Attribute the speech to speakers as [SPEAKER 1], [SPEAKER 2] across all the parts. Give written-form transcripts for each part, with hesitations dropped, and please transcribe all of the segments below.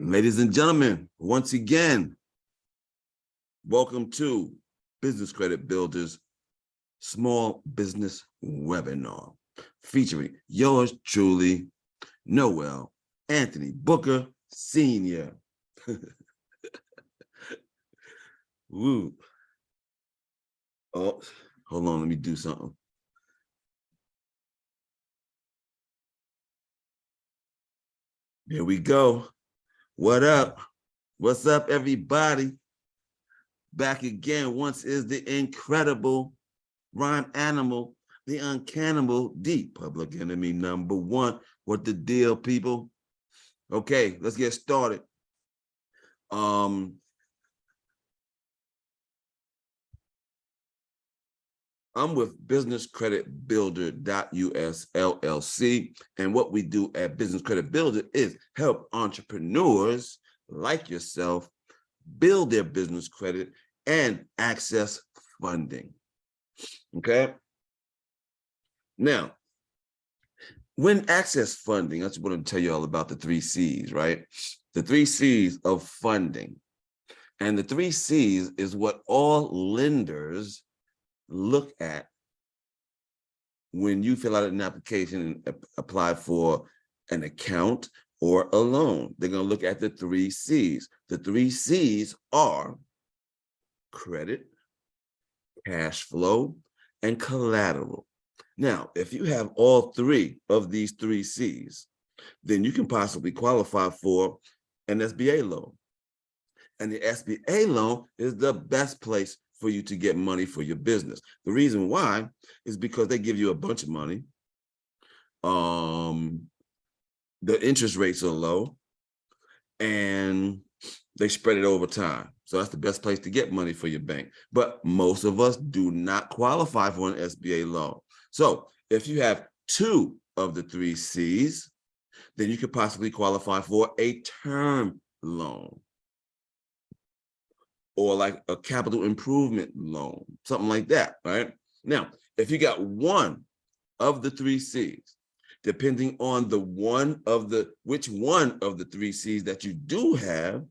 [SPEAKER 1] Ladies and gentlemen, once again, welcome to Business Credit Builders Small Business Webinar, featuring yours truly, Noel Anthony Booker Sr. Woo. Oh, hold on, let me do something. Here we go. What up? What's up, everybody? Back again. Once is the incredible rhyme animal, the uncannibal, the public enemy number one. What the deal, people? Okay, let's get started. I'm with Business Credit Builder.us LLC, and what we do at Business Credit Builder is help entrepreneurs like yourself build their business credit and access funding. Okay. Now, when access funding, I just want to tell you all about the 3 C's, right? The 3 C's of funding. And the 3 C's is what all lenders look at when you fill out an application and apply for an account or a loan. They're going to look at the 3 C's. The 3 C's are credit, cash flow, and collateral. Now, if you have all 3 of these 3 C's, then you can possibly qualify for an SBA loan. And the SBA loan is the best place for you to get money for your business. The reason why is because they give you a bunch of money. The interest rates are low and they spread it over time. So that's the best place to get money for your bank. But most of us do not qualify for an SBA loan. So if you have 2 of the 3 C's, then you could possibly qualify for a term loan, or like a capital improvement loan, something like that, right? Now, if you got 1 of the 3 C's, depending on which one of the 3 C's that you do have,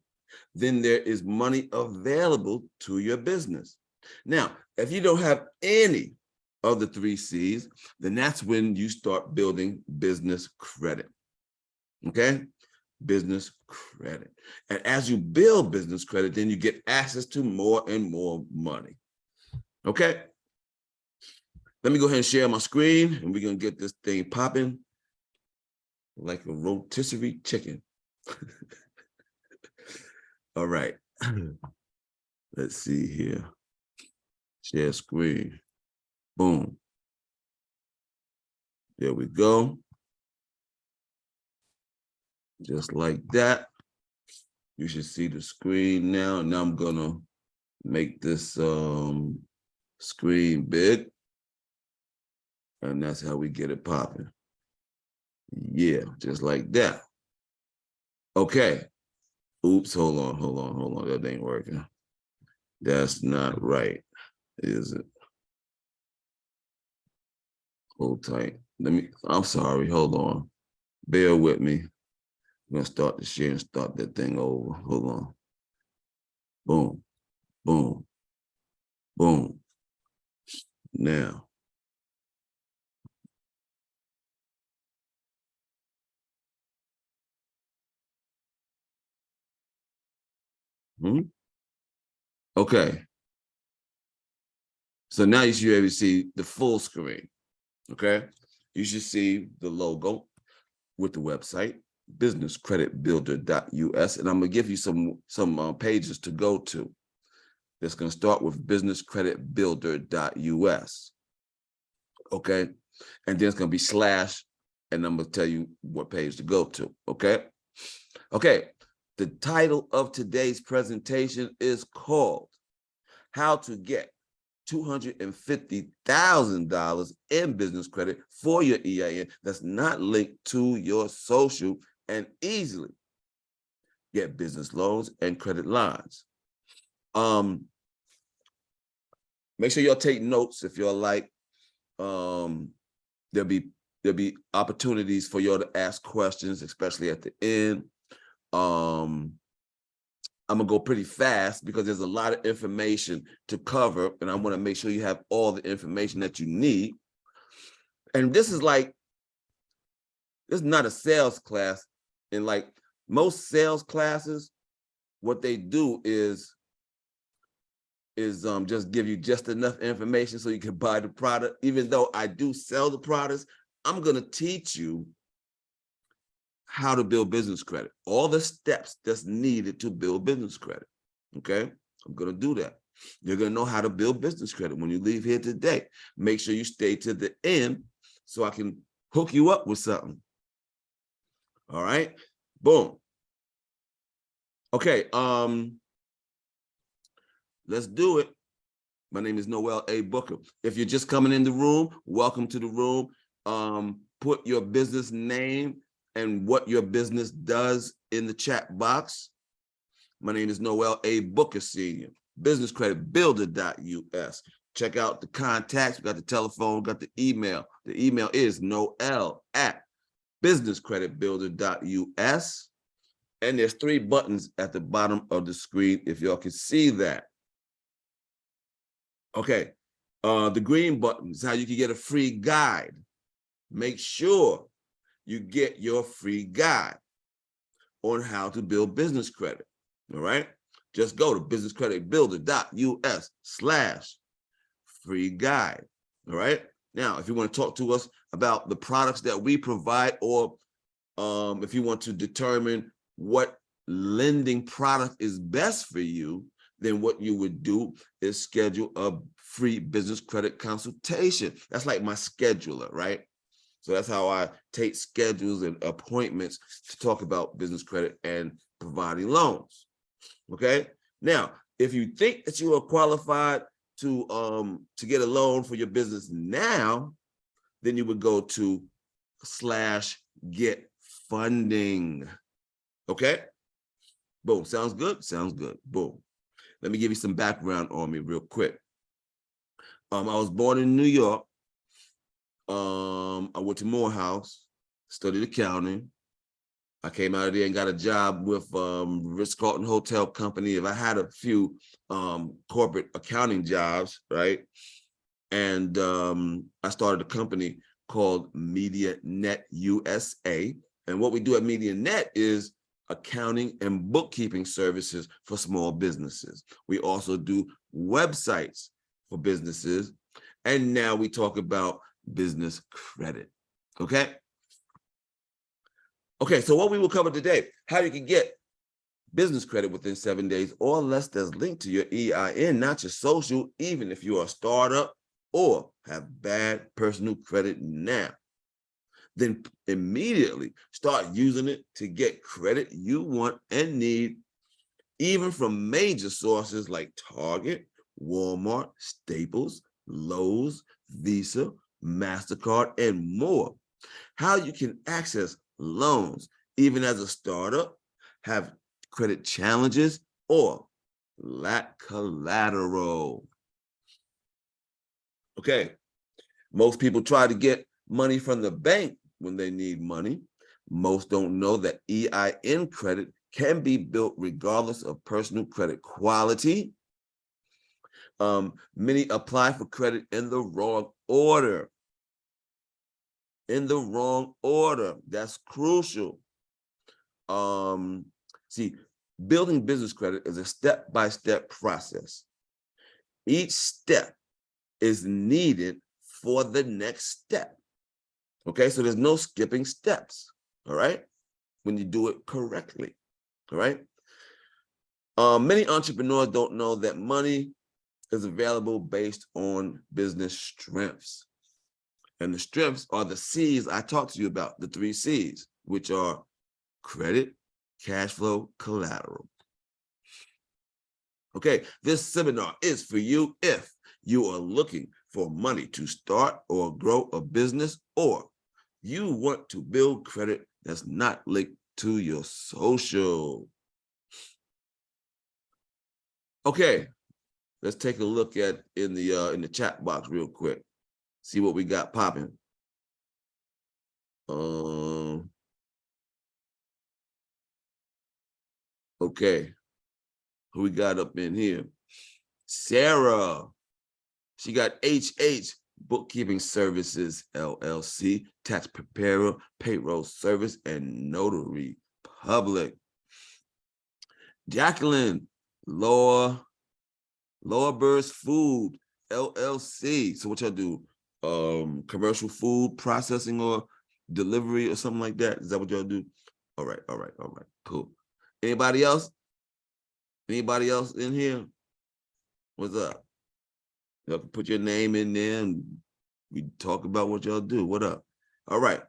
[SPEAKER 1] then there is money available to your business. Now, if you don't have any of the 3 C's, then that's when you start building business credit, okay? Business credit. And as you build business credit, then you get access to more and more money. Okay. Let me go ahead and share my screen and we're going to get this thing popping like a rotisserie chicken. All right. Let's see here. Share screen. Boom. There we go. Just like that. You should see the screen now. Now I'm gonna make this screen big. And that's how we get it popping. Yeah, just like that. Okay. Oops, hold on. That ain't working. That's not right, is it? Hold tight. I'm sorry, hold on. Bear with me. I'm gonna start the share and start that thing over. Hold on. Boom, boom, boom. Now. Okay. So now you should be able to see the full screen. Okay. You should see the logo with the website, businesscreditbuilder.us, and I'm gonna give you some pages to go to. It's gonna start with businesscreditbuilder.us. Okay, and then it's gonna be / and I'm gonna tell you what page to go to. Okay. The title of today's presentation is called How to Get $250,000 in business credit for your EIN that's not linked to your social and easily get business loans and credit lines. Make sure y'all take notes if y'all like. There'll be opportunities for y'all to ask questions, especially at the end. I'm gonna go pretty fast because there's a lot of information to cover, and I want to make sure you have all the information that you need. And this is not a sales class. And like most sales classes, what they do is just give you just enough information so you can buy the product. Even though I do sell the products, I'm gonna teach you how to build business credit, all the steps that's needed to build business credit. Okay, I'm gonna do that. You're gonna know how to build business credit when you leave here today. Make sure you stay to the end so I can hook you up with something. All right, boom. Okay, let's do it. My name is Noel A. Booker. If you're just coming in the room, welcome to the room. Put your business name and what your business does in the chat box. My name is Noel A. Booker Sr., businesscreditbuilder.us. Check out the contacts. We got the telephone, we got the email. The email is noel@businesscreditbuilder.us. And there's 3 buttons at the bottom of the screen if y'all can see that. Okay, the green button is how you can get a free guide. Make sure you get your free guide on how to build business credit. All right, just go to businesscreditbuilder.us/free guide. All right, now if you want to talk to us about the products that we provide, or if you want to determine what lending product is best for you, then what you would do is schedule a free business credit consultation. That's like my scheduler, right? So that's how I take schedules and appointments to talk about business credit and providing loans. Okay. Now, if you think that you are qualified to get a loan for your business now, then you would go to /get funding. Okay. Boom. Sounds good? Sounds good. Boom. Let me give you some background on me real quick. I was born in New York. I went to Morehouse, studied accounting. I came out of there and got a job with Ritz-Carlton Hotel Company. I had a few corporate accounting jobs, right? And I started a company called Media Net USA. And what we do at Media Net is accounting and bookkeeping services for small businesses. We also do websites for businesses. And now we talk about business credit. Okay. Okay, so what we will cover today, how you can get business credit within 7 days or less that's linked to your EIN, not your social, even if you're a startup or have bad personal credit now. Then immediately start using it to get credit you want and need, even from major sources like Target, Walmart, Staples, Lowe's, Visa, MasterCard, and more. How you can access loans, even as a startup, have credit challenges, or lack collateral. Okay, most people try to get money from the bank when they need money. Most don't know that EIN credit can be built regardless of personal credit quality. Many apply for credit in the wrong order. That's crucial. See, building business credit is a step-by-step process. Each step is needed for the next step. Okay, so there's no skipping steps, all right, when you do it correctly, all right? Many entrepreneurs don't know that money is available based on business strengths. And the strengths are the C's I talked to you about, the 3 C's, which are credit, cash flow, collateral. Okay, this seminar is for you if you are looking for money to start or grow a business, or you want to build credit that's not linked to your social. Okay, let's take a look at in the chat box real quick. See what we got popping. Okay, who we got up in here? Sarah. She got HH Bookkeeping Services, LLC, tax preparer, payroll service, and notary public. Jacqueline, Lower Burst Food, LLC. So what y'all do? Commercial food processing or delivery or something like that? Is that what y'all do? All right, cool. Anybody else? Anybody else in here? What's up? You can put your name in there and we talk about what y'all do. What up? All right,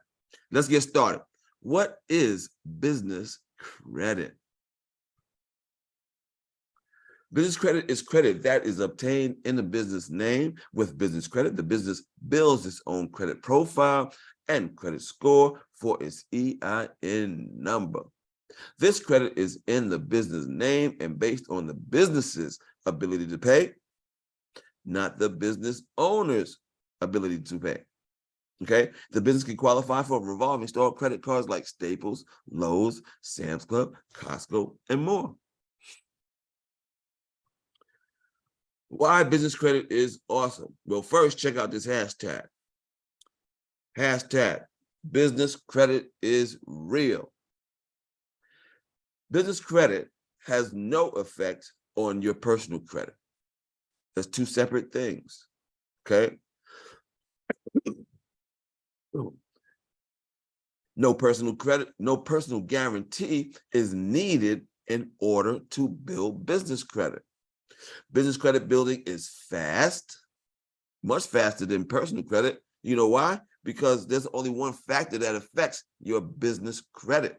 [SPEAKER 1] let's get started. What is business credit? Business credit is credit that is obtained in the business name. With business credit, the business builds its own credit profile and credit score for its EIN number. This credit is in the business name and based on the business's ability to pay, not the business owner's ability to pay. Okay, the business can qualify for revolving store credit cards like Staples, Lowe's, Sam's Club, Costco, and more. Why business credit is awesome? Well, first, check out this hashtag. Hashtag business credit is real. Business credit has no effect on your personal credit. That's two separate things, okay? No personal credit, no personal guarantee is needed in order to build business credit. Business credit building is fast, much faster than personal credit. You know why? Because there's only one factor that affects your business credit.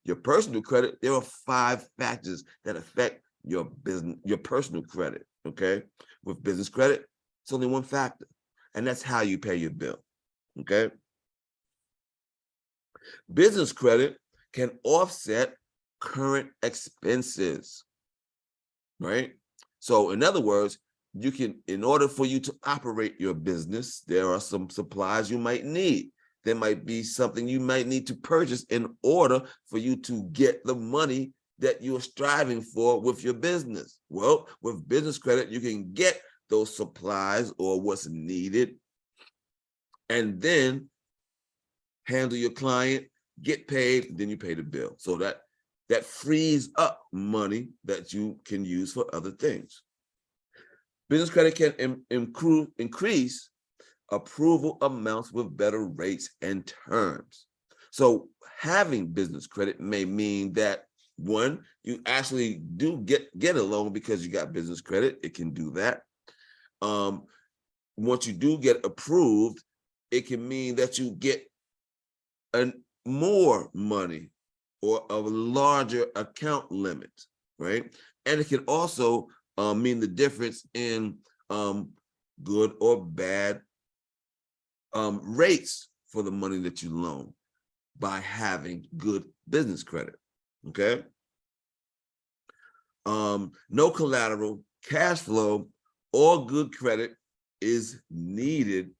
[SPEAKER 1] Your personal credit, there are 5 factors that affect your personal credit, okay? With business credit, it's only one factor, and that's how you pay your bill, okay? Business credit can offset current expenses, right? So in other words, you can, in order for you to operate your business, there are some supplies you might need. There might be something you might need to purchase in order for you to get the money that you're striving for with your business. Well, with business credit, you can get those supplies or what's needed and then handle your client, get paid, then you pay the bill. So that frees up money that you can use for other things. Business credit can increase approval amounts with better rates and terms. So having business credit may mean that, one, you actually do get a loan because you got business credit. It can do that. Once you do get approved, it can mean that you get more money or a larger account limit, right? And it can also mean the difference in good or bad rates for the money that you loan by having good business credit, okay? No collateral, cash flow, or good credit is needed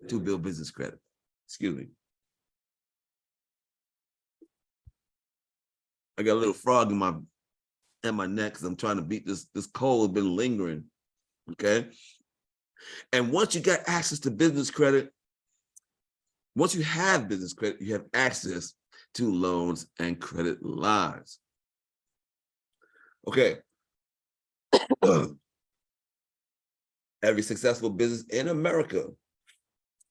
[SPEAKER 1] to build business credit. Excuse me. I got a little frog in my neck because I'm trying to beat this cold has been lingering, okay? And once you got access to business credit, once you have business credit, you have access to loans and credit lines. Okay. Every successful business in America,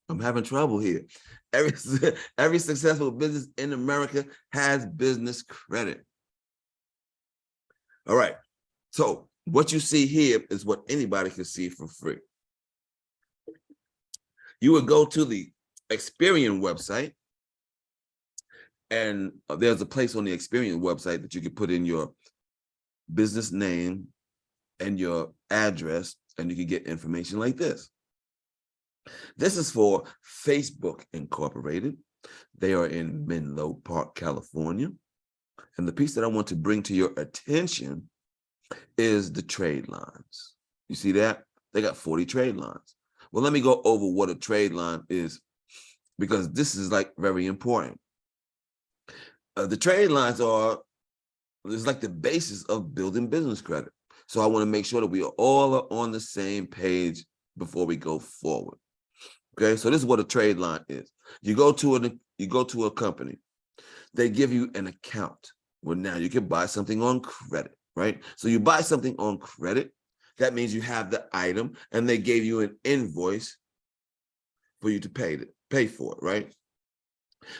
[SPEAKER 1] I'm having trouble here. Every successful business in America has business credit. All right. So what you see here is what anybody can see for free. You would go to the Experian website, and there's a place on the Experian website that you can put in your business name and your address, and you can get information like this. This is for Facebook Incorporated. They are in Menlo Park, California. And the piece that I want to bring to your attention is the trade lines. You see that? They got 40 trade lines. Well, let me go over what a trade line is, because this is like very important. The trade lines are It's like the basis of building business credit. So I want to make sure that we are all on the same page before we go forward. Okay, so this is what a trade line is. You go to a company, they give you an account. Well, now you can buy something on credit, right? So you buy something on credit. That means you have the item, and they gave you an invoice for you to pay for it, right?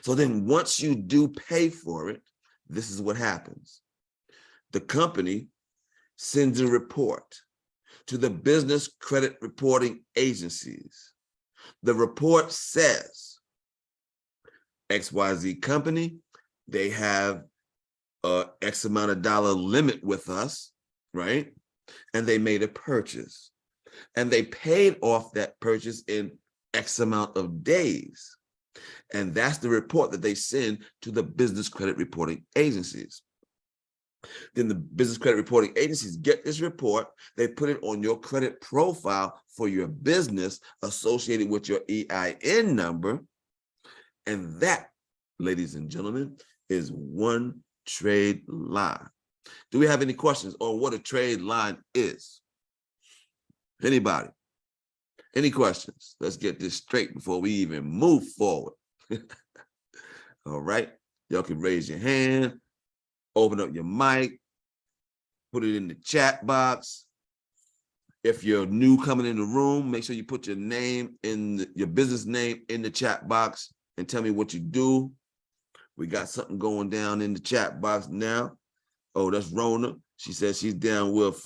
[SPEAKER 1] So then once you do pay for it, this is what happens. The company sends a report to the business credit reporting agencies. The report says XYZ company, they have a X amount of dollar limit with us, right? And they made a purchase. And they paid off that purchase in X amount of days. And that's the report that they send to the business credit reporting agencies. Then the business credit reporting agencies get this report, they put it on your credit profile for your business associated with your EIN number. And that, ladies and gentlemen, is one trade line. Do we have any questions on what a trade line is? Anybody? Any questions? Let's get this straight before we even move forward. All right. Y'all can raise your hand, open up your mic, put it in the chat box. If you're new coming in the room, make sure you put your name your business name in the chat box and tell me what you do. We got something going down in the chat box now. Oh, that's Rona. She says she's down with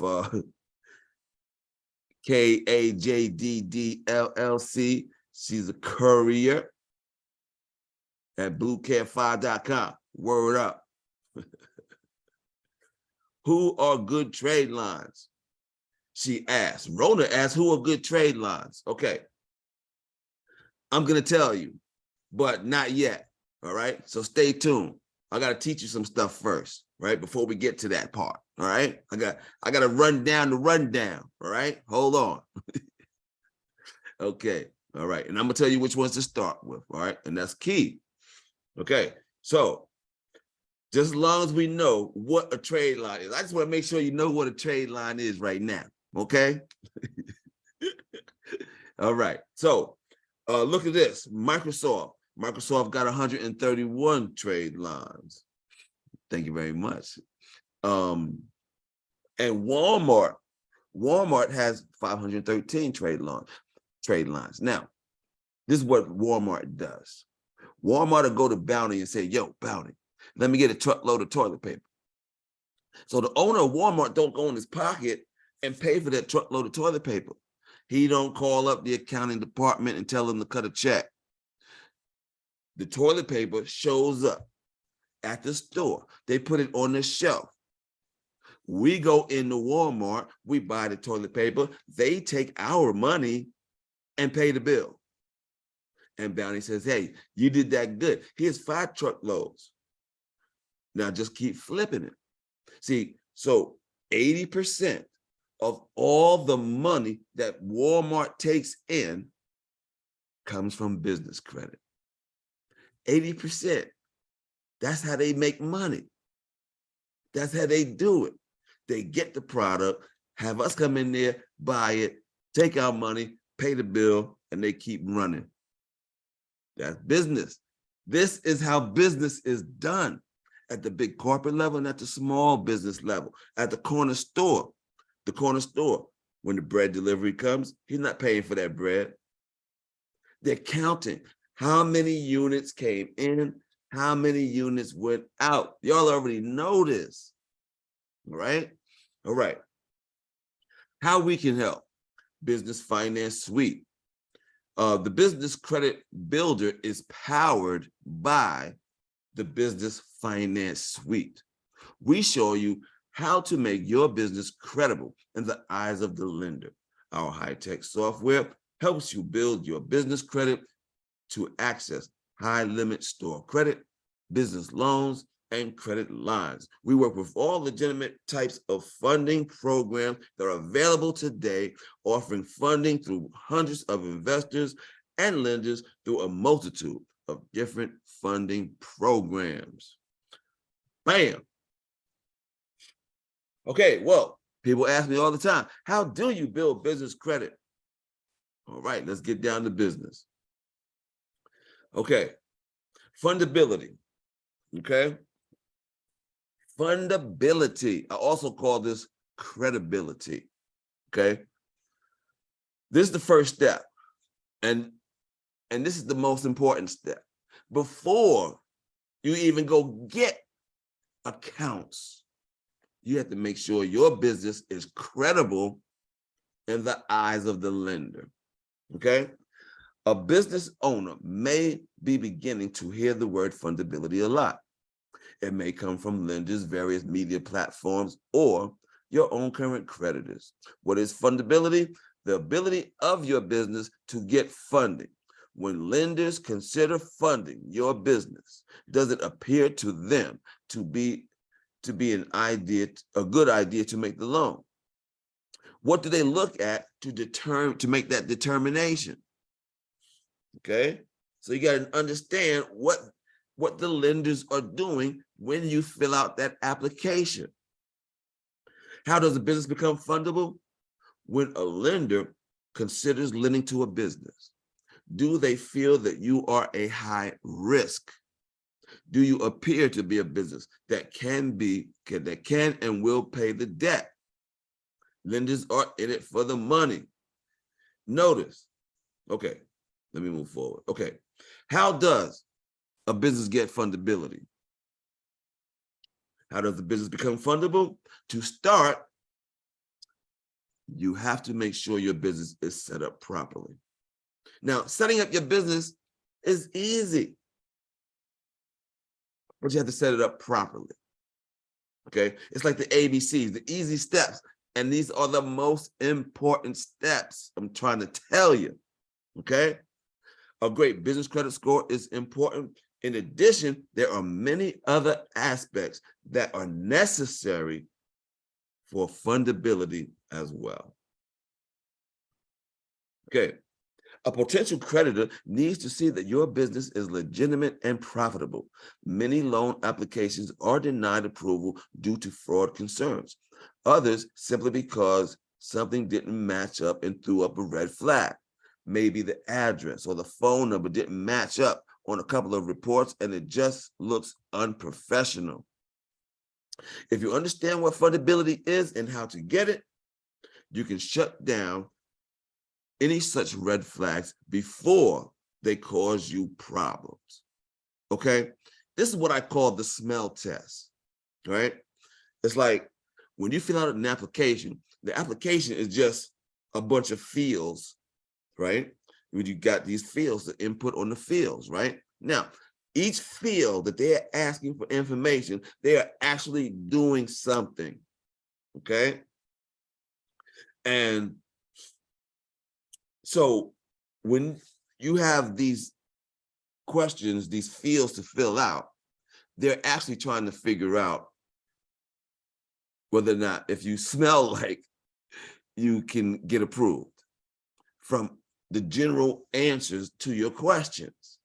[SPEAKER 1] KAJDD LLC. She's a courier at bluecat5.com. Word up. Who are good trade lines? She asked. Rona asked, who are good trade lines? Okay. I'm going to tell you, but not yet. All right. So stay tuned. I got to teach you some stuff first, right? Before we get to that part. All right. I got to run down the rundown. All right. Hold on. Okay. All right. And I'm going to tell you which ones to start with. All right. And that's key. Okay. So just as long as we know what a trade line is, I just want to make sure you know what a trade line is right now. Okay. All right. So look at this. Microsoft got 131 trade lines. Thank you very much. And Walmart has 513 trade lines. Now, this is what Walmart does. Walmart will go to Bounty and say, yo, Bounty, let me get a truckload of toilet paper. So the owner of Walmart don't go in his pocket and pay for that truckload of toilet paper. He don't call up the accounting department and tell them to cut a check. The toilet paper shows up at the store. They put it on the shelf. We go into Walmart, we buy the toilet paper. They take our money and pay the bill. And Bounty says, hey, you did that good. Here's 5 truckloads. Now just keep flipping it. See, so 80% of all the money that Walmart takes in comes from business credit. 80%. That's how they make money. That's how they do it. They get the product, have us come in there, buy it, take our money, pay the bill, and they keep running. That's business. This is how business is done at the big corporate level and at the small business level. At the corner store, when the bread delivery comes, he's not paying for that bread. They're counting how many units came in, how many units went out. Y'all already know this, right? All right. How we can help. Business Finance Suite. The Business Credit Builder is powered by the Business Finance Suite. We show you how to make your business credible in the eyes of the lender. Our high-tech software helps you build your business credit to access high-limit store credit, business loans, and credit lines. We work with all legitimate types of funding programs that are available today, offering funding through hundreds of investors and lenders through a multitude of different funding programs. Bam! Okay, well, people ask me all the time, how do you build business credit? All right, let's get down to business. Okay, fundability. Okay, fundability. I also call this credibility. Okay, this is the first step, and this is the most important step. Before you even go get accounts, you have to make sure your business is credible in the eyes of the lender. Okay, a business owner may be beginning to hear the word fundability a lot. It may come from lenders, various media platforms, or your own current creditors. What is fundability? The ability of your business to get funding. When lenders consider funding your business, does it appear to them to be a good idea to make the loan? What do they look at to make that determination? Okay, so you got to understand what the lenders are doing when you fill out that application. How does a business become fundable? When a lender considers lending to a business, do they feel that you are a high risk? Do you appear to be a business that can and will pay the debt? Lenders are in it for the money. Notice, okay, let me move forward. Okay, how does a business get fundability? How does the business become fundable? To start, you have to make sure your business is set up properly. Now, setting up your business is easy, but you have to set it up properly. Okay, it's like the ABCs, the easy steps, and these are the most important steps I'm trying to tell you. Okay, a great business credit score is important. In addition, there are many other aspects that are necessary for fundability as well. Okay, a potential creditor needs to see that your business is legitimate and profitable. Many loan applications are denied approval due to fraud concerns. Others simply because something didn't match up and threw up a red flag. Maybe the address or the phone number didn't match up on a couple of reports and it just looks unprofessional. If you understand what fundability is and how to get it, you can shut down any such red flags before they cause you problems. Okay, this is what I call the smell test. Right, it's like when you fill out an application, the application is just a bunch of fields, right? When you got these fields, the input on the fields, right? Now, each field that they're asking for information, they are actually doing something. Okay, and so when you have these questions, these fields to fill out, they're actually trying to figure out whether or not, if you smell like you can get approved from the general answers to your questions.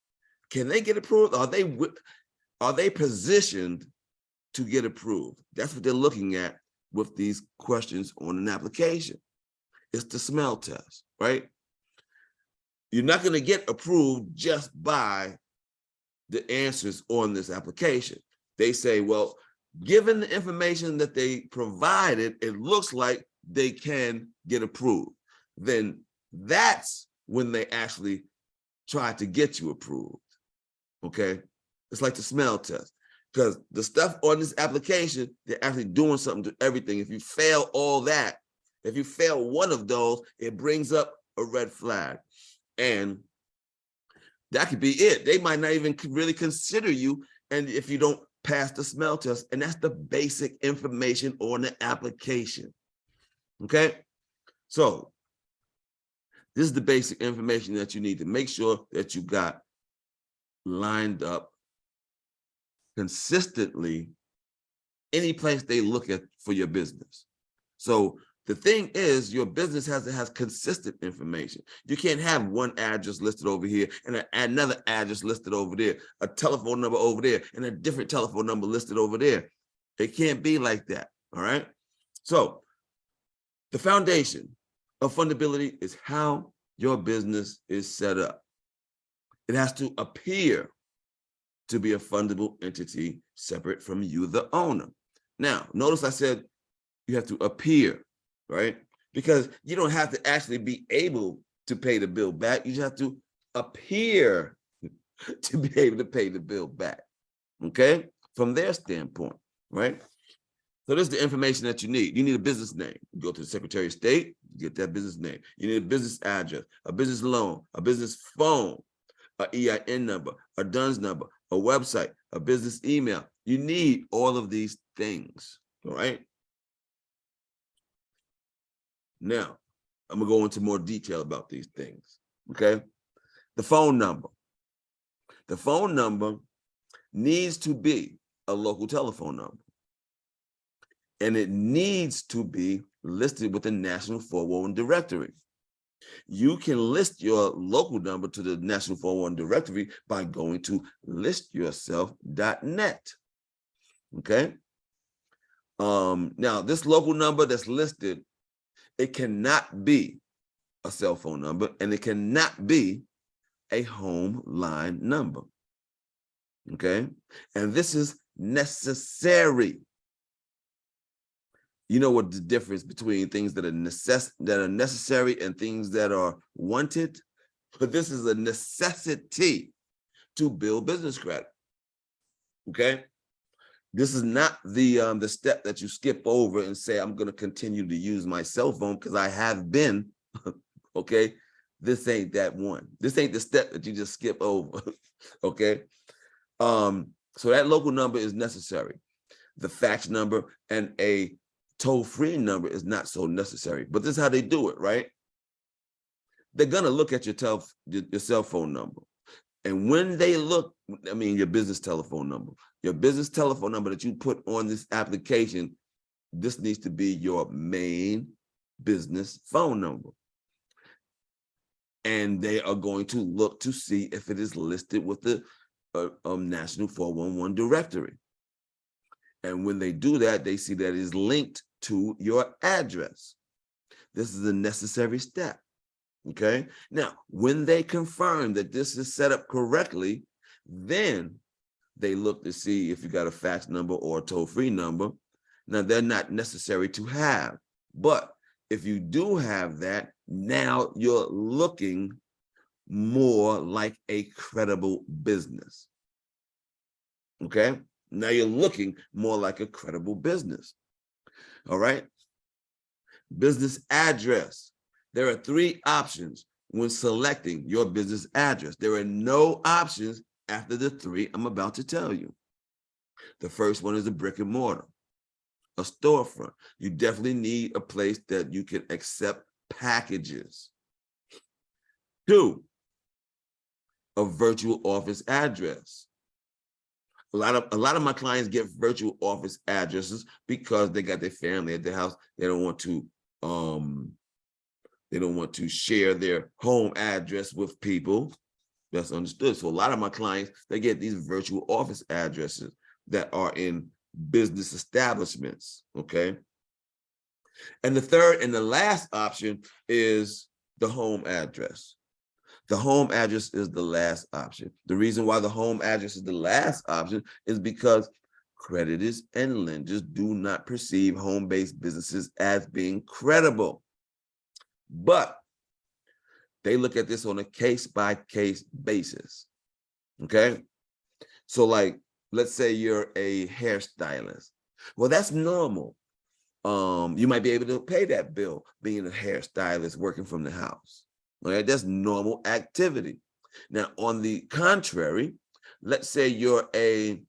[SPEAKER 1] Can they get approved? Are they positioned to get approved? That's what they're looking at with these questions on an application. It's the smell test, right? You're not going to get approved just by the answers on this application. They say, well, given the information that they provided, it looks like they can get approved. Then that's when they actually try to get you approved. Okay, it's like the smell test, because the stuff on this application, they're actually doing something to everything. If you fail all that, if you fail one of those, it brings up a red flag. And that could be it. They might not even really consider you, and if you don't pass the smell test, and that's the basic information on the application. Okay, so this is the basic information that you need to make sure that you got lined up consistently any place they look at for your business. So the thing is, your business has consistent information. You can't have one address listed over here and another address listed over there, a telephone number over there, and a different telephone number listed over there. It can't be like that, all right? So the foundation of fundability is how your business is set up. It has to appear to be a fundable entity separate from you, the owner. Now, notice I said you have to appear, right? Because you don't have to actually be able to pay the bill back. You just have to appear to be able to pay the bill back, okay? From their standpoint, right? So this is the information that you need. You need a business name. You go to the Secretary of State, you get that business name. You need a business address, a business loan, a business phone, an EIN number, a DUNS number, a website, a business email. You need all of these things, all right? Now, I'm gonna go into more detail about these things, okay? The phone number. The phone number needs to be a local telephone number. And it needs to be listed with the National 411 directory. You can list your local number to the National 411 directory by going to listyourself.net. Okay. Now, this local number that's listed, it cannot be a cell phone number and it cannot be a home line number. Okay. And this is necessary. You know what the difference between things that are necessary and things that are wanted? But this is a necessity to build business credit. Okay, this is not the step that you skip over and say, I'm going to continue to use my cell phone because I have been. Okay, this ain't that one. This ain't the step that you just skip over. Okay, so that local number is necessary. The fax number and a toll-free number is not so necessary, but this is how they do it, right? They're gonna look at your cell phone number. And when they look, I mean, your business telephone number that you put on this application, this needs to be your main business phone number. And they are going to look to see if it is listed with the National 411 directory. And when they do that, they see that it is linked to your address. This is a necessary step, okay? Now, when they confirm that this is set up correctly, then they look to see if you got a fax number or a toll-free number. Now, they're not necessary to have, but if you do have that, now you're looking more like a credible business, okay? Now you're looking more like a credible business. All right. Business address. There are 3 options when selecting your business address. There are no options after the 3 I'm about to tell you. The first one is a brick and mortar, a storefront. You definitely need a place that you can accept packages. 2, a virtual office address. A lot of my clients get virtual office addresses because they got their family at their house. They don't want to share their home address with people. That's understood. So a lot of my clients, they get these virtual office addresses that are in business establishments. Okay. And the third and the last option is the home address. The home address is the last option. The reason why the home address is the last option is because creditors and lenders do not perceive home-based businesses as being credible. But they look at this on a case-by-case basis, okay? So like, let's say you're a hairstylist. Well, that's normal. You might be able to pay that bill being a hairstylist working from the house. Okay, that's normal activity. Now, on the contrary, let's say you're a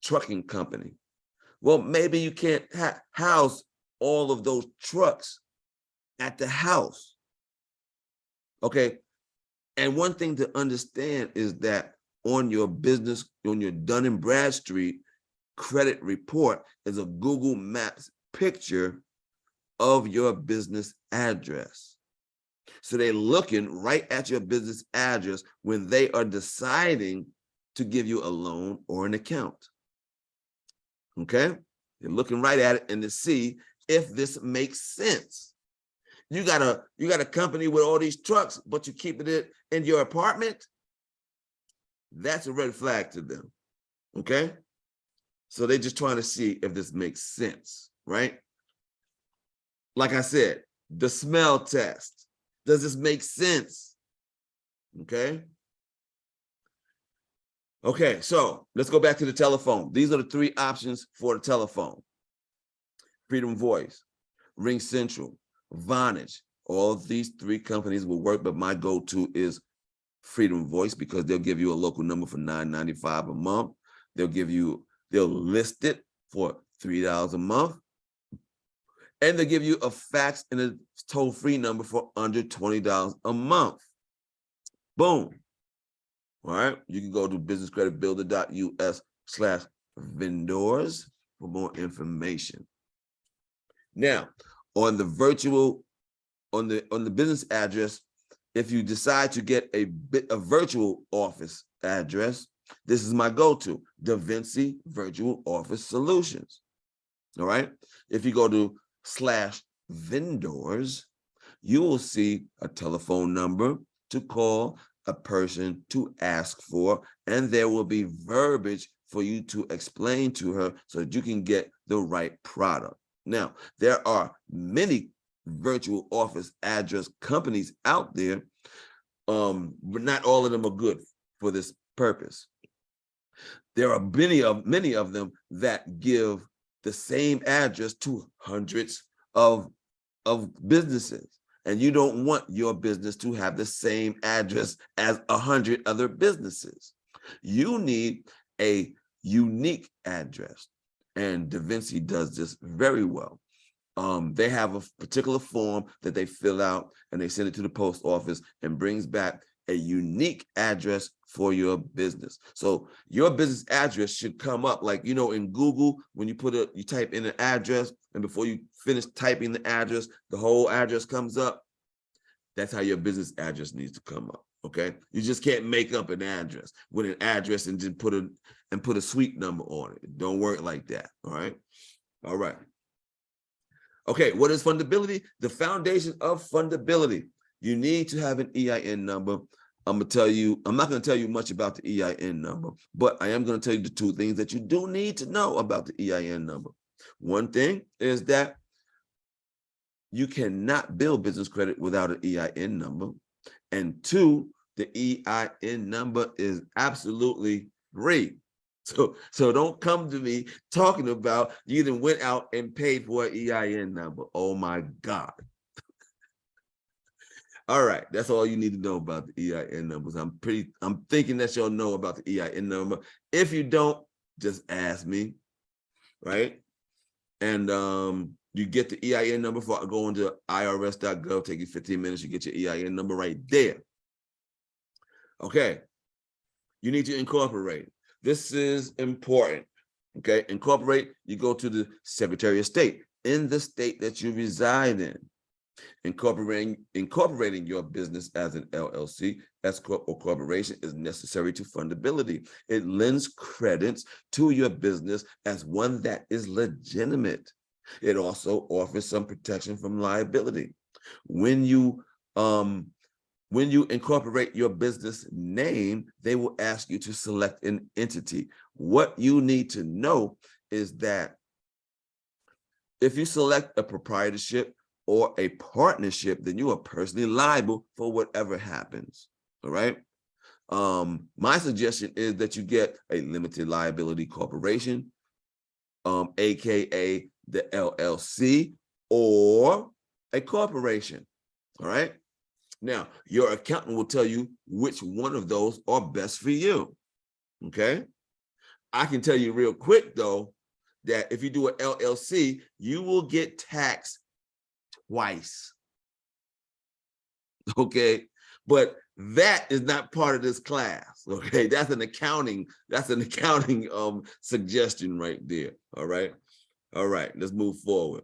[SPEAKER 1] trucking company. Well, maybe you can't house all of those trucks at the house. Okay. And one thing to understand is that on your business, on your Dun & Bradstreet credit report is a Google Maps picture of your business address. So they're looking right at your business address when they are deciding to give you a loan or an account. Okay? They're looking right at it and to see if this makes sense. You got a company with all these trucks, but you keeping it in your apartment. That's a red flag to them. Okay. So they're just trying to see if this makes sense, right? Like I said, the smell test. Does this make sense? Okay. Okay, so let's go back to the telephone. These are the three options for the telephone. Freedom Voice, Ring Central, Vonage. All of these three companies will work, but my go-to is Freedom Voice because they'll give you a local number for $9.95 a month. They'll list it for $3 a month. And they'll give you a fax and a toll-free number for under $20 a month. Boom. All right, you can go to businesscreditbuilder.us/vendors for more information. Now, on the business address, if you decide to get a virtual office address, this is my go-to, DaVinci Virtual Office Solutions. All right, if you go to /vendors, you will see a telephone number to call, a person to ask for, and there will be verbiage for you to explain to her so that you can get the right product. Now, there are many virtual office address companies out there, but not all of them are good for this purpose. There are many of them that give the same address to hundreds of businesses. And you don't want your business to have the same address as 100 other businesses. You need a unique address. And DaVinci does this very well. They have a particular form that they fill out and they send it to the post office and brings back a unique address for your business. So your business address should come up like, you know, in Google, when you type in an address and before you finish typing the address, the whole address comes up. That's how your business address needs to come up. Okay. You just can't make up an address with an address and just put a suite number on it. It don't work like that. All right. All right. Okay. What is fundability? The foundation of fundability. You need to have an EIN number. I'm not going to tell you much about the EIN number, but I am going to tell you the two things that you do need to know about the EIN number. One thing is that you cannot build business credit without an EIN number. And two, the EIN number is absolutely free. So don't come to me talking about you even went out and paid for an EIN number. Oh my God. All right, that's all you need to know about the EIN numbers. I'm thinking that you'll know about the EIN number. If you don't, just ask me, right? And you get the EIN number for going to irs.gov, take you 15 minutes, you get your EIN number right there. Okay, you need to incorporate. This is important, okay? Incorporate, you go to the Secretary of State in the state that you reside in. Incorporating your business as an LLC, S corp or corporation is necessary to fundability. It lends credence to your business as one that is legitimate. It also offers some protection from liability. When you incorporate your business name, they will ask you to select an entity. What you need to know is that if you select a proprietorship or a partnership, then you are personally liable for whatever happens. All right. My suggestion is that you get a limited liability corporation, AKA the LLC, or a corporation. All right. Now, your accountant will tell you which one of those are best for you. Okay. I can tell you real quick, though, that if you do an LLC, you will get taxed twice. Okay, but that is not part of this class. Okay, that's an accounting suggestion right there. All right, let's move forward.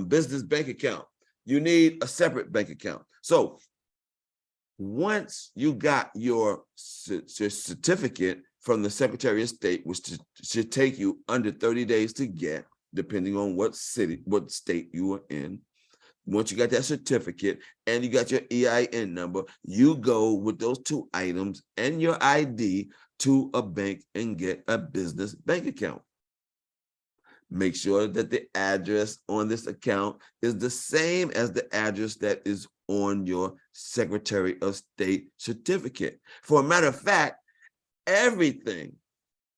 [SPEAKER 1] Business bank account. You need a separate bank account. So once you got your certificate from the Secretary of State, which should take you under 30 days to get, depending on what city, what state you are in. Once you got that certificate and you got your EIN number, you go with those 2 items and your ID to a bank and get a business bank account. Make sure that the address on this account is the same as the address that is on your Secretary of State certificate. For a matter of fact, everything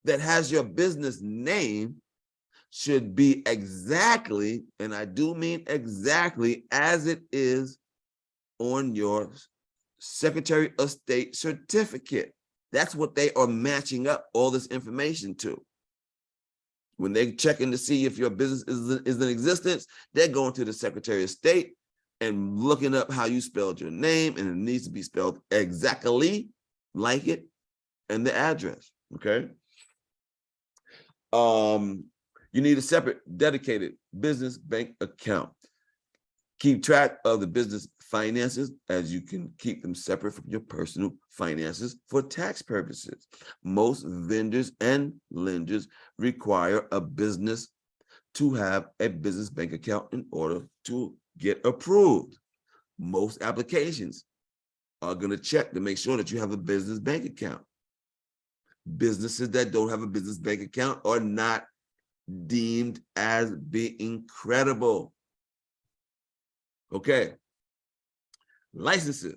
[SPEAKER 1] that has your business name should be exactly, and I do mean exactly, as it is on your Secretary of State certificate. That's what they are matching up all this information to. When they're checking to see if your business is in existence, they're going to the Secretary of State and looking up how you spelled your name, and it needs to be spelled exactly like it, and the address, okay? You need a separate, dedicated business bank account. Keep track of the business finances, as you can keep them separate from your personal finances for tax purposes. Most vendors and lenders require a business to have a business bank account in order to get approved. Most applications are going to check to make sure that you have a business bank account. Businesses that don't have a business bank account are not deemed as being credible. Okay. Licenses.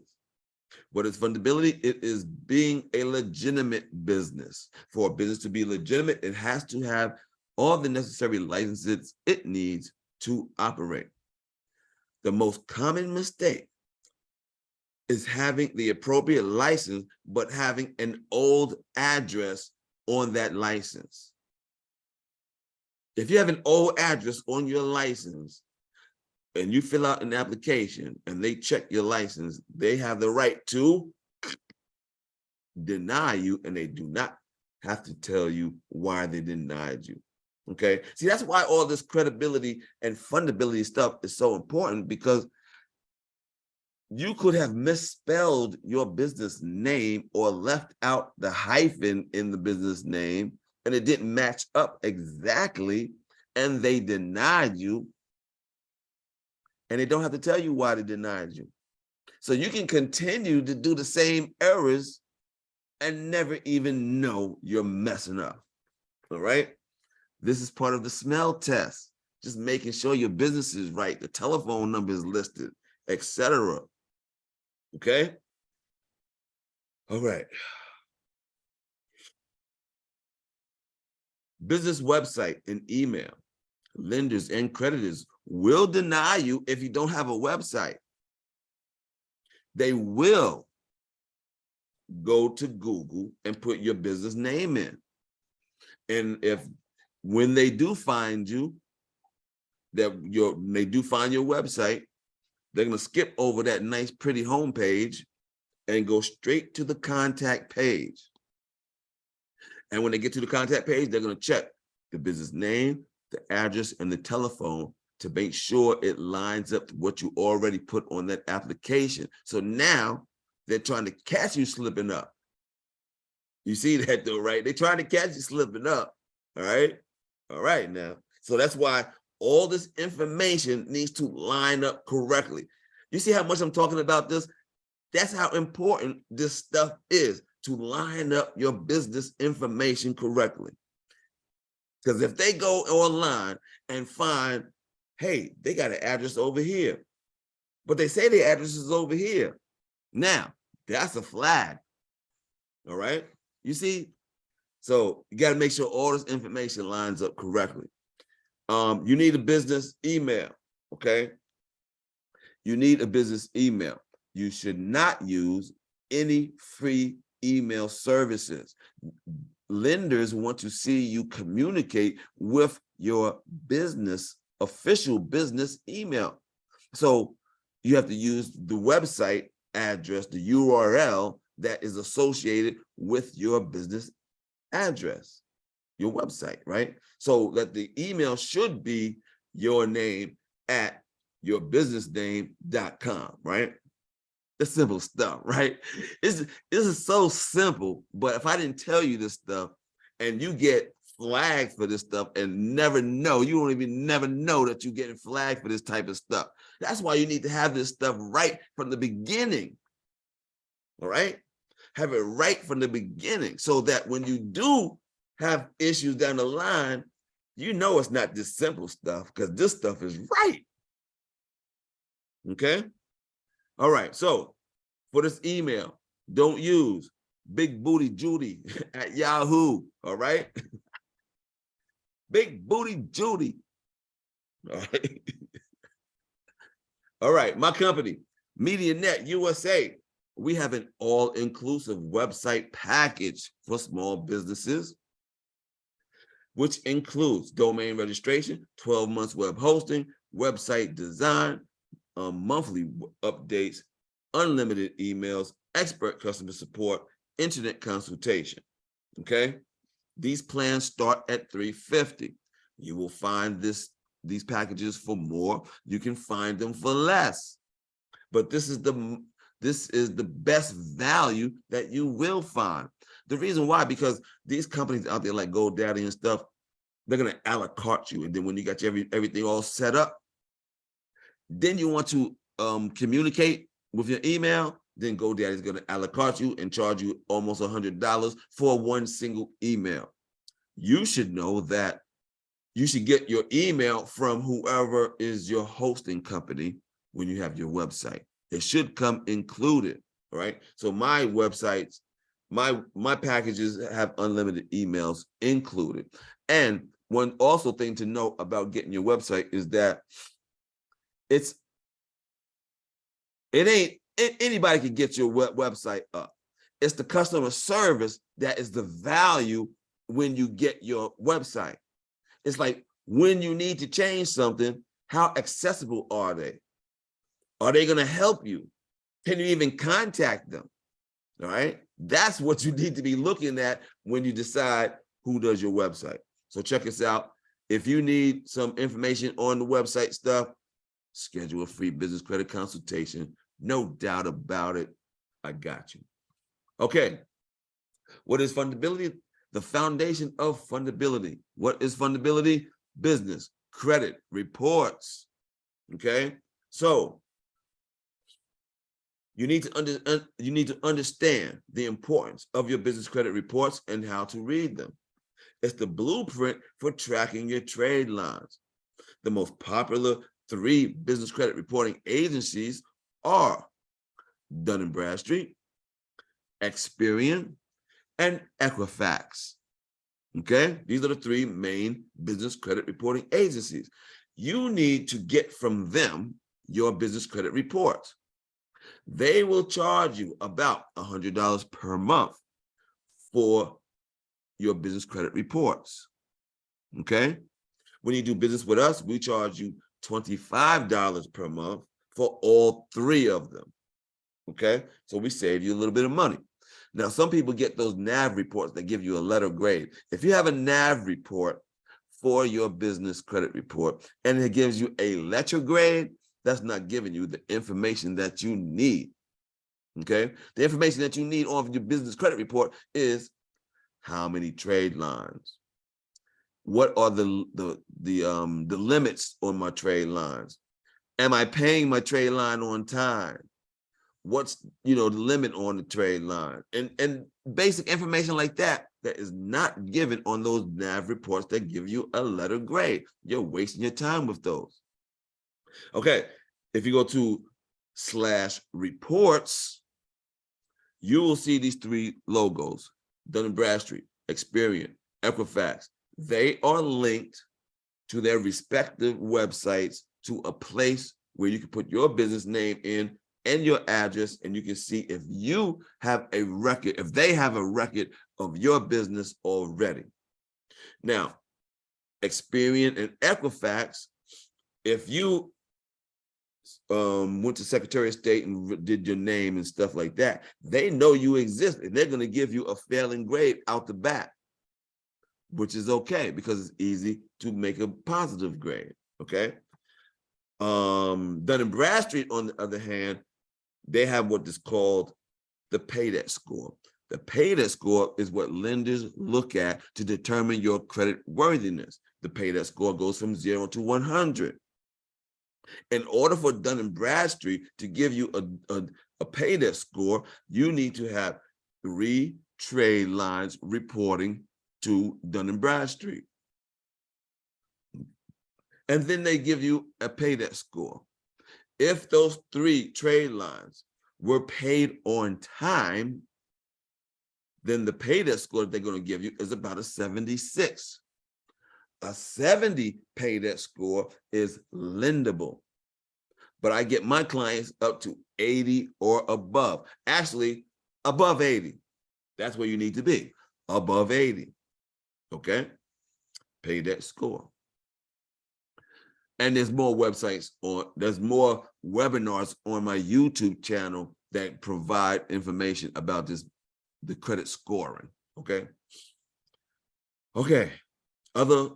[SPEAKER 1] What is fundability? It is being a legitimate business. For a business to be legitimate, it has to have all the necessary licenses it needs to operate. The most common mistake is having the appropriate license, but having an old address on that license. If you have an old address on your license and you fill out an application and they check your license, they have the right to deny you, and they do not have to tell you why they denied you. Okay. See, that's why all this credibility and fundability stuff is so important, because you could have misspelled your business name or left out the hyphen in the business name, and it didn't match up exactly, and they denied you, and they don't have to tell you why they denied you. So you can continue to do the same errors and never even know you're messing up. All right. This is part of the smell test, just making sure your business is right, the telephone number is listed, etc. Okay. All right. Business website and email. Lenders and creditors will deny you if you don't have a website. They will go to Google and put your business name in. And when they do find you, they do find your website, they're going to skip over that nice, pretty homepage and go straight to the contact page. And when they get to the contact page, they're going to check the business name, the address, and the telephone to make sure it lines up to what you already put on that application. So now they're trying to catch you slipping up. You see that though, right? They're trying to catch you slipping up. All right. All right now. So that's why all this information needs to line up correctly. You see how much I'm talking about this? That's how important this stuff is, to line up your business information correctly. Because if they go online and find, hey, they got an address over here, but they say the address is over here. Now, that's a flag. All right. You see? So you got to make sure all this information lines up correctly. You need a business email. Okay. You need a business email. You should not use any free email services. Lenders want to see you communicate with your business, official business email. So you have to use the website address, the URL that is associated with your business address, your website, right? So that the email should be your name at yourbusinessname.com, right? It's simple stuff, right? This is so simple, but if I didn't tell you this stuff and you get flagged for this stuff and never know. You don't even never know that you're getting flagged for this type of stuff. That's why you need to have this stuff right from the beginning. All right? Have it right from the beginning so that when you do have issues down the line, you know it's not this simple stuff because this stuff is right. Okay? All right. So for this email, don't use Big Booty Judy at Yahoo. All right? Big Booty Judy. All right. All right. My company, MediaNet USA. We have an all-inclusive website package for small businesses, which includes domain registration, 12 months web hosting, website design, monthly updates, unlimited emails, expert customer support, internet consultation. Okay? These plans start at $350. You will find these packages for more. You can find them for less. But this is the best value that you will find. The reason why, because these companies out there like GoDaddy and stuff, they're gonna a la carte you. And then when you got everything all set up, then you want to communicate with your email, then GoDaddy is gonna a la carte you and charge you almost $100 for one single email. You should know that you should get your email from whoever is your hosting company when you have your website. It should come included, right? So my websites, my packages have unlimited emails included. And one also thing to note about getting your website is that it ain't anybody can get your website up. It's the customer service that is the value when you get your website. It's like when you need to change something, how accessible are they? Are they going to help you? Can you even contact them? All right. That's what you need to be looking at when you decide who does your website. So check us out. If you need some information on the website stuff, schedule a free business credit consultation. No doubt about it. I got you. Okay. What is fundability? The foundation of fundability. What is fundability? Business credit reports. Okay. So you need to understand the importance of your business credit reports and how to read them. It's the blueprint for tracking your trade lines. The most popular 3 business credit reporting agencies are Dun & Bradstreet, Experian, and Equifax. Okay, these are the 3 main business credit reporting agencies. You need to get from them your business credit reports. They will charge you about $100 per month for your business credit reports. Okay, when you do business with us, we charge you $25 per month for all 3 of them. Okay, so we save you a little bit of money. Now, some people get those NAV reports that give you a letter grade. If you have a NAV report for your business credit report and it gives you a letter grade, that's not giving you the information that you need. Okay, the information that you need on your business credit report is how many trade lines, what are the limits on my trade lines, am I paying my trade line on time, what's the limit on the trade line, and basic information like that is not given on those NAV reports that give you a letter grade. You're wasting your time with those. Okay, if you go to /reports, you will see these 3 logos: Dun & Bradstreet, Experian, Equifax. They are linked to their respective websites to a place where you can put your business name in and your address, and you can see if you have a record, if they have a record of your business already. Now, Experian and Equifax, if you went to Secretary of State and did your name and stuff like that, they know you exist and they're going to give you a failing grade out the bat, which is okay because it's easy to make a positive grade. Okay. Dun & Bradstreet, on the other hand, they have what is called the pay debt score. The pay debt score is what lenders look at to determine your credit worthiness. The pay debt score goes from 0 to 100. In order for Dun & Bradstreet to give you a pay debt score, you need to have 3 trade lines reporting to Dun & Bradstreet. And then they give you a pay debt score. If those 3 trade lines were paid on time, then the pay debt score they're going to give you is about a 76. A 70 pay debt score is lendable. But I get my clients up to 80 or above. Actually, above 80. That's where you need to be, above 80. Okay? Pay debt score. And there's more webinars on my YouTube channel that provide information about the credit scoring. Okay. Okay. Other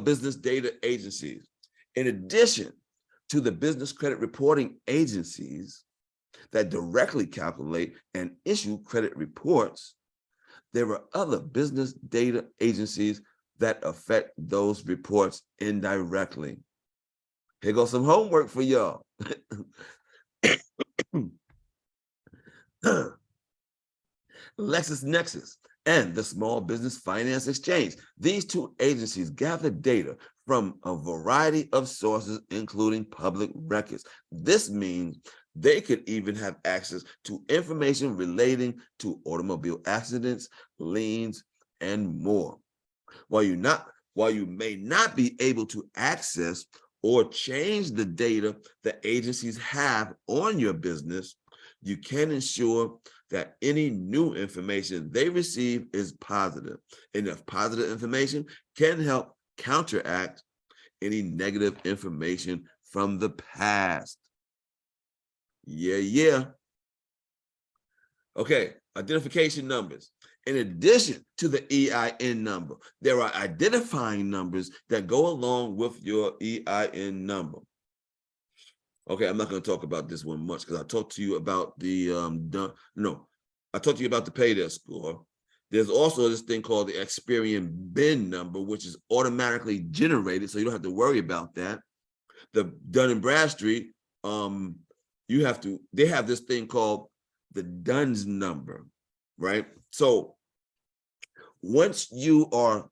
[SPEAKER 1] business data agencies. In addition to the business credit reporting agencies that directly calculate and issue credit reports, there are other business data agencies that affect those reports indirectly. Here goes some homework for y'all. LexisNexis and the Small Business Finance Exchange. These 2 agencies gather data from a variety of sources, including public records. This means they could even have access to information relating to automobile accidents, liens, and more. While you may not be able to access or change the data that agencies have on your business, you can ensure that any new information they receive is positive. Enough positive information can help counteract any negative information from the past. Yeah. Okay, identification numbers. In addition to the EIN number, there are identifying numbers that go along with your EIN number. Okay, I'm not going to talk about this one much because I talked to you about the I talked to you about the pay debt score. There's also this thing called the Experian BIN number, which is automatically generated, so you don't have to worry about that. The Dun & Bradstreet, they have this thing called the DUNS number, right? So once you are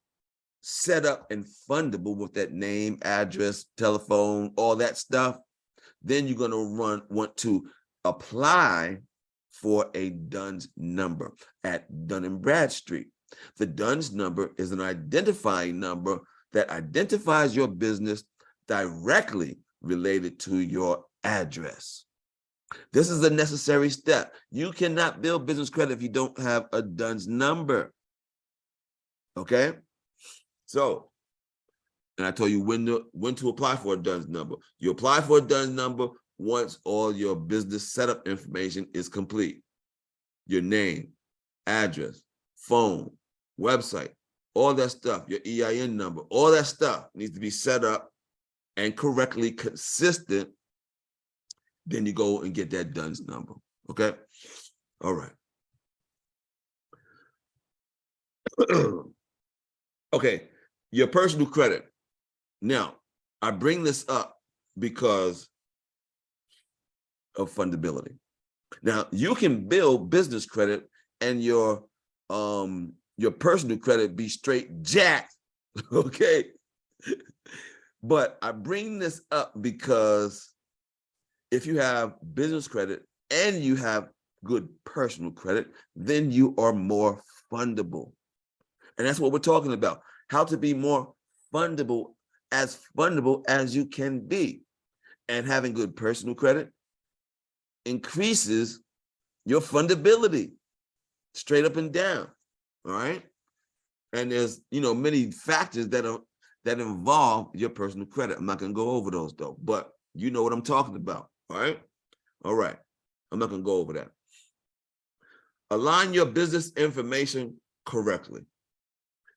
[SPEAKER 1] set up and fundable with that name, address, telephone, all that stuff, then you're going to want to apply for a DUNS number at Dun & Bradstreet. The DUNS number is an identifying number that identifies your business directly related to your address. This is a necessary step. You cannot build business credit if you don't have a DUNS number. Okay? So, and I told you when to apply for a DUNS number. You apply for a DUNS number once all your business setup information is complete. Your name, address, phone, website, all that stuff, your EIN number, all that stuff needs to be set up and correctly consistent. Then you go and get that DUNS number. Okay? All right. Okay, your personal credit. Now, I bring this up because of fundability. Now, you can build business credit and your personal credit be straight jacked, okay? But I bring this up because if you have business credit and you have good personal credit, then you are more fundable. And that's what we're talking about, how to be more fundable as you can be. And having good personal credit increases your fundability straight up and down, all right? And there's, many factors that involve your personal credit. I'm not going to go over those though, but you know what I'm talking about, all right? All right, I'm not going to go over that. Align your business information correctly.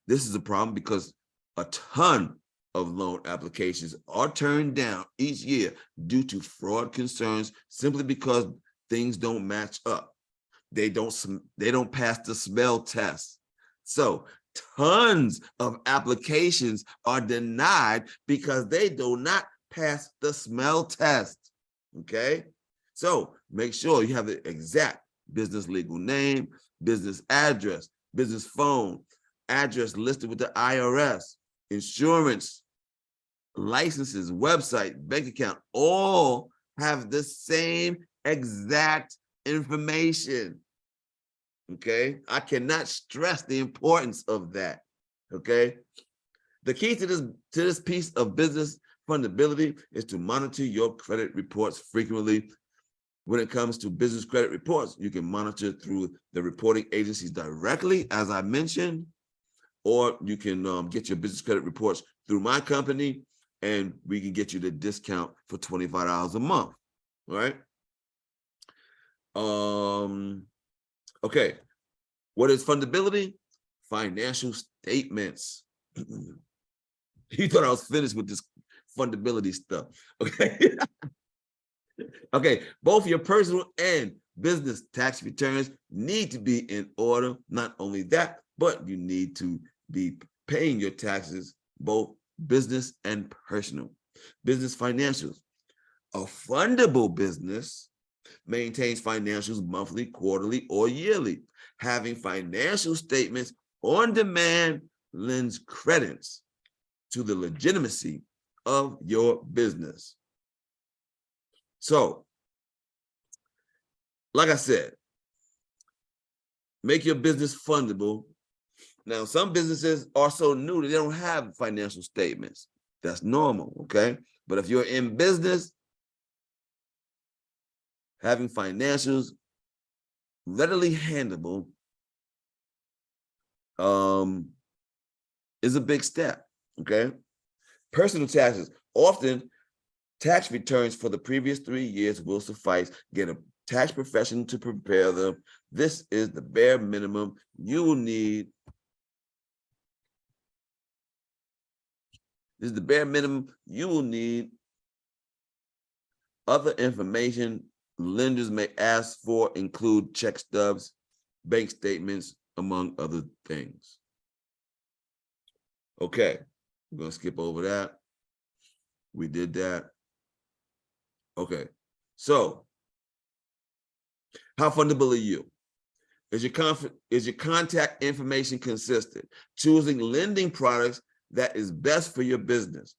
[SPEAKER 1] This is a problem because a ton of loan applications are turned down each year due to fraud concerns simply because things don't match up. they don't pass the smell test. So tons of applications are denied because they do not pass the smell test. Okay, so make sure you have the exact business legal name, business address, business phone, address listed with the IRS, insurance, licenses, website, bank account, all have the same exact information. Okay, I cannot stress the importance of that. Okay, the key to this piece of business fundability is to monitor your credit reports frequently. When it comes to business credit reports, you can monitor through the reporting agencies directly, as I mentioned, or you can get your business credit reports through my company, and we can get you the discount for $25 a month. All right. Okay. What is fundability? Financial statements. You thought I was finished with this fundability stuff. Okay. Okay. Both your personal and business tax returns need to be in order. Not only that, but you need to be paying your taxes, both business and personal. Business financials. A fundable business maintains financials monthly, quarterly, or yearly. Having financial statements on demand lends credence to the legitimacy of your business. So, like I said, make your business fundable. Now, some businesses are so new that they don't have financial statements. That's normal, okay? But if you're in business, having financials readily handleable is a big step, okay? Personal taxes. Often, tax returns for the previous 3 years will suffice. Get a tax professional to prepare them. This is the bare minimum you will need. This is the bare minimum you will need. Other information lenders may ask for include check stubs, bank statements, among other things. Okay, we're gonna skip over that. We did that. Okay, so how fundable are you? Is your contact information consistent? Choosing lending products that is best for your business.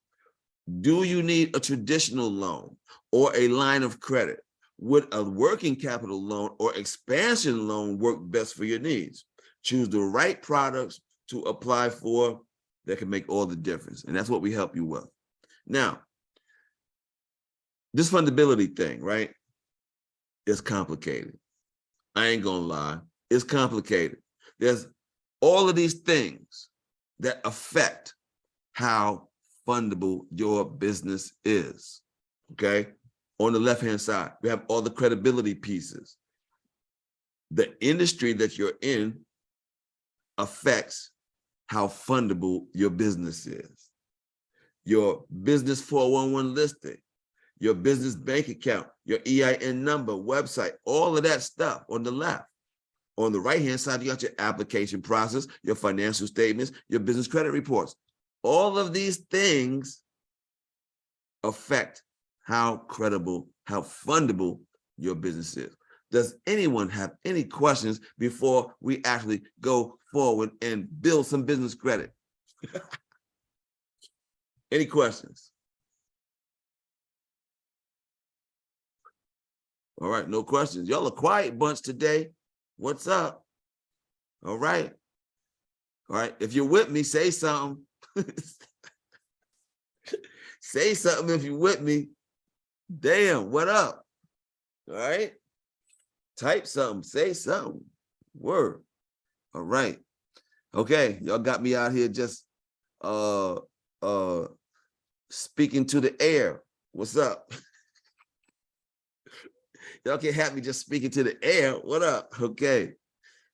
[SPEAKER 1] Do you need a traditional loan or a line of credit? Would a working capital loan or expansion loan work best for your needs? Choose the right products to apply for that can make all the difference. And that's what we help you with. Now, this fundability thing, right? It's complicated. I ain't gonna lie. It's complicated. There's all of these things that affect how fundable your business is, okay? On the left-hand side, we have all the credibility pieces. The industry that you're in affects how fundable your business is. Your business 411 listing, your business bank account, your EIN number, website, all of that stuff on the left. On the right-hand side, you got your application process, your financial statements, your business credit reports. All of these things affect how credible, how fundable your business is. Does anyone have any questions before we actually go forward and build some business credit? Any questions? All right, no questions. Y'all a quiet bunch today. What's up? All right. All right, if you're with me, say something. Say something if you're with me. Damn, what up? All right. Type something, say something. Word. All right. Okay, y'all got me out here just speaking to the air. What's up? Y'all can't have me just speaking to the air. What up? Okay.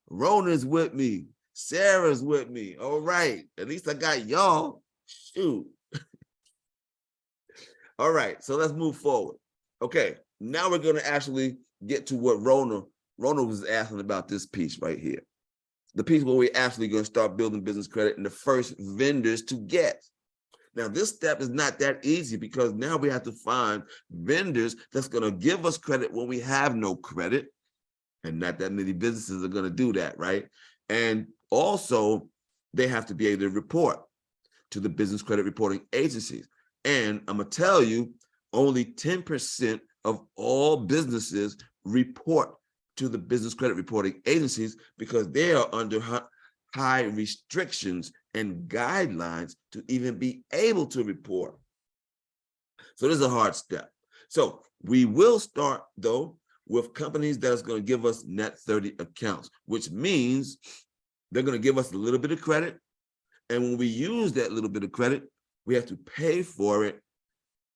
[SPEAKER 1] Rona's with me. Sarah's with me. All right. At least I got y'all. Shoot. All right. So let's move forward. Okay. Now we're going to actually get to what Rona Ronald was asking about this piece right here. The piece where we're actually going to start building business credit and the first vendors to get. Now, this step is not that easy because now we have to find vendors that's going to give us credit when we have no credit. And not that many businesses are going to do that, right? And also, they have to be able to report to the business credit reporting agencies. And I'm going to tell you, only 10% of all businesses report to the business credit reporting agencies because they are under high restrictions and guidelines to even be able to report. So this is a hard step. So we will start, though, with companies that's going to give us net 30 accounts, which means they're going to give us a little bit of credit. And when we use that little bit of credit, we have to pay for it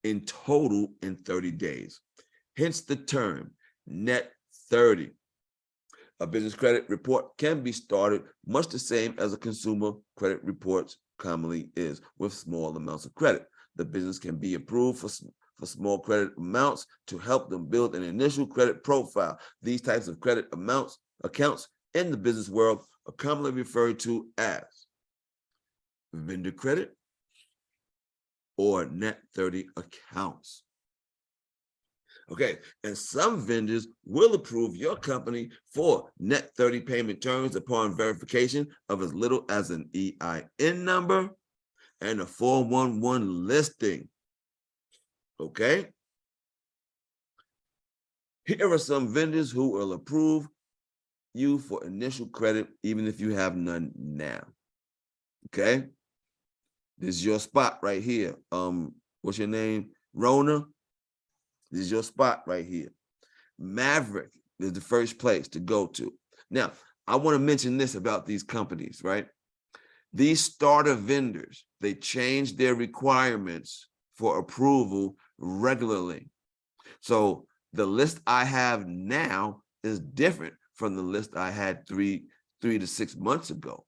[SPEAKER 1] in total in 30 days. Hence the term net 30. A business credit report can be started much the same as a consumer credit report commonly is, with small amounts of credit. The business can be approved for small credit amounts to help them build an initial credit profile. These types of credit accounts in the business world are commonly referred to as vendor credit or net 30 accounts. Okay, and some vendors will approve your company for net 30 payment terms upon verification of as little as an EIN number and a 411 listing. Okay? Here are some vendors who will approve you for initial credit even if you have none now. Okay? This is your spot right here. What's your name? Rona? This is your spot right here. Maverick is the first place to go to. Now, I want to mention this about these companies, right? These starter vendors, they change their requirements for approval regularly. So the list I have now is different from the list I had three to 6 months ago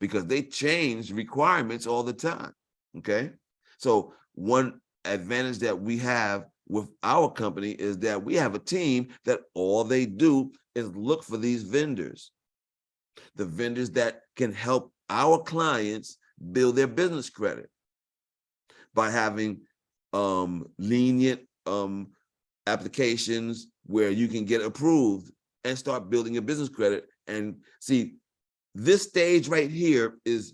[SPEAKER 1] because they change requirements all the time, okay? So one advantage that we have with our company is that we have a team that all they do is look for these vendors, the vendors that can help our clients build their business credit by having lenient applications where you can get approved and start building your business credit. And see, this stage right here is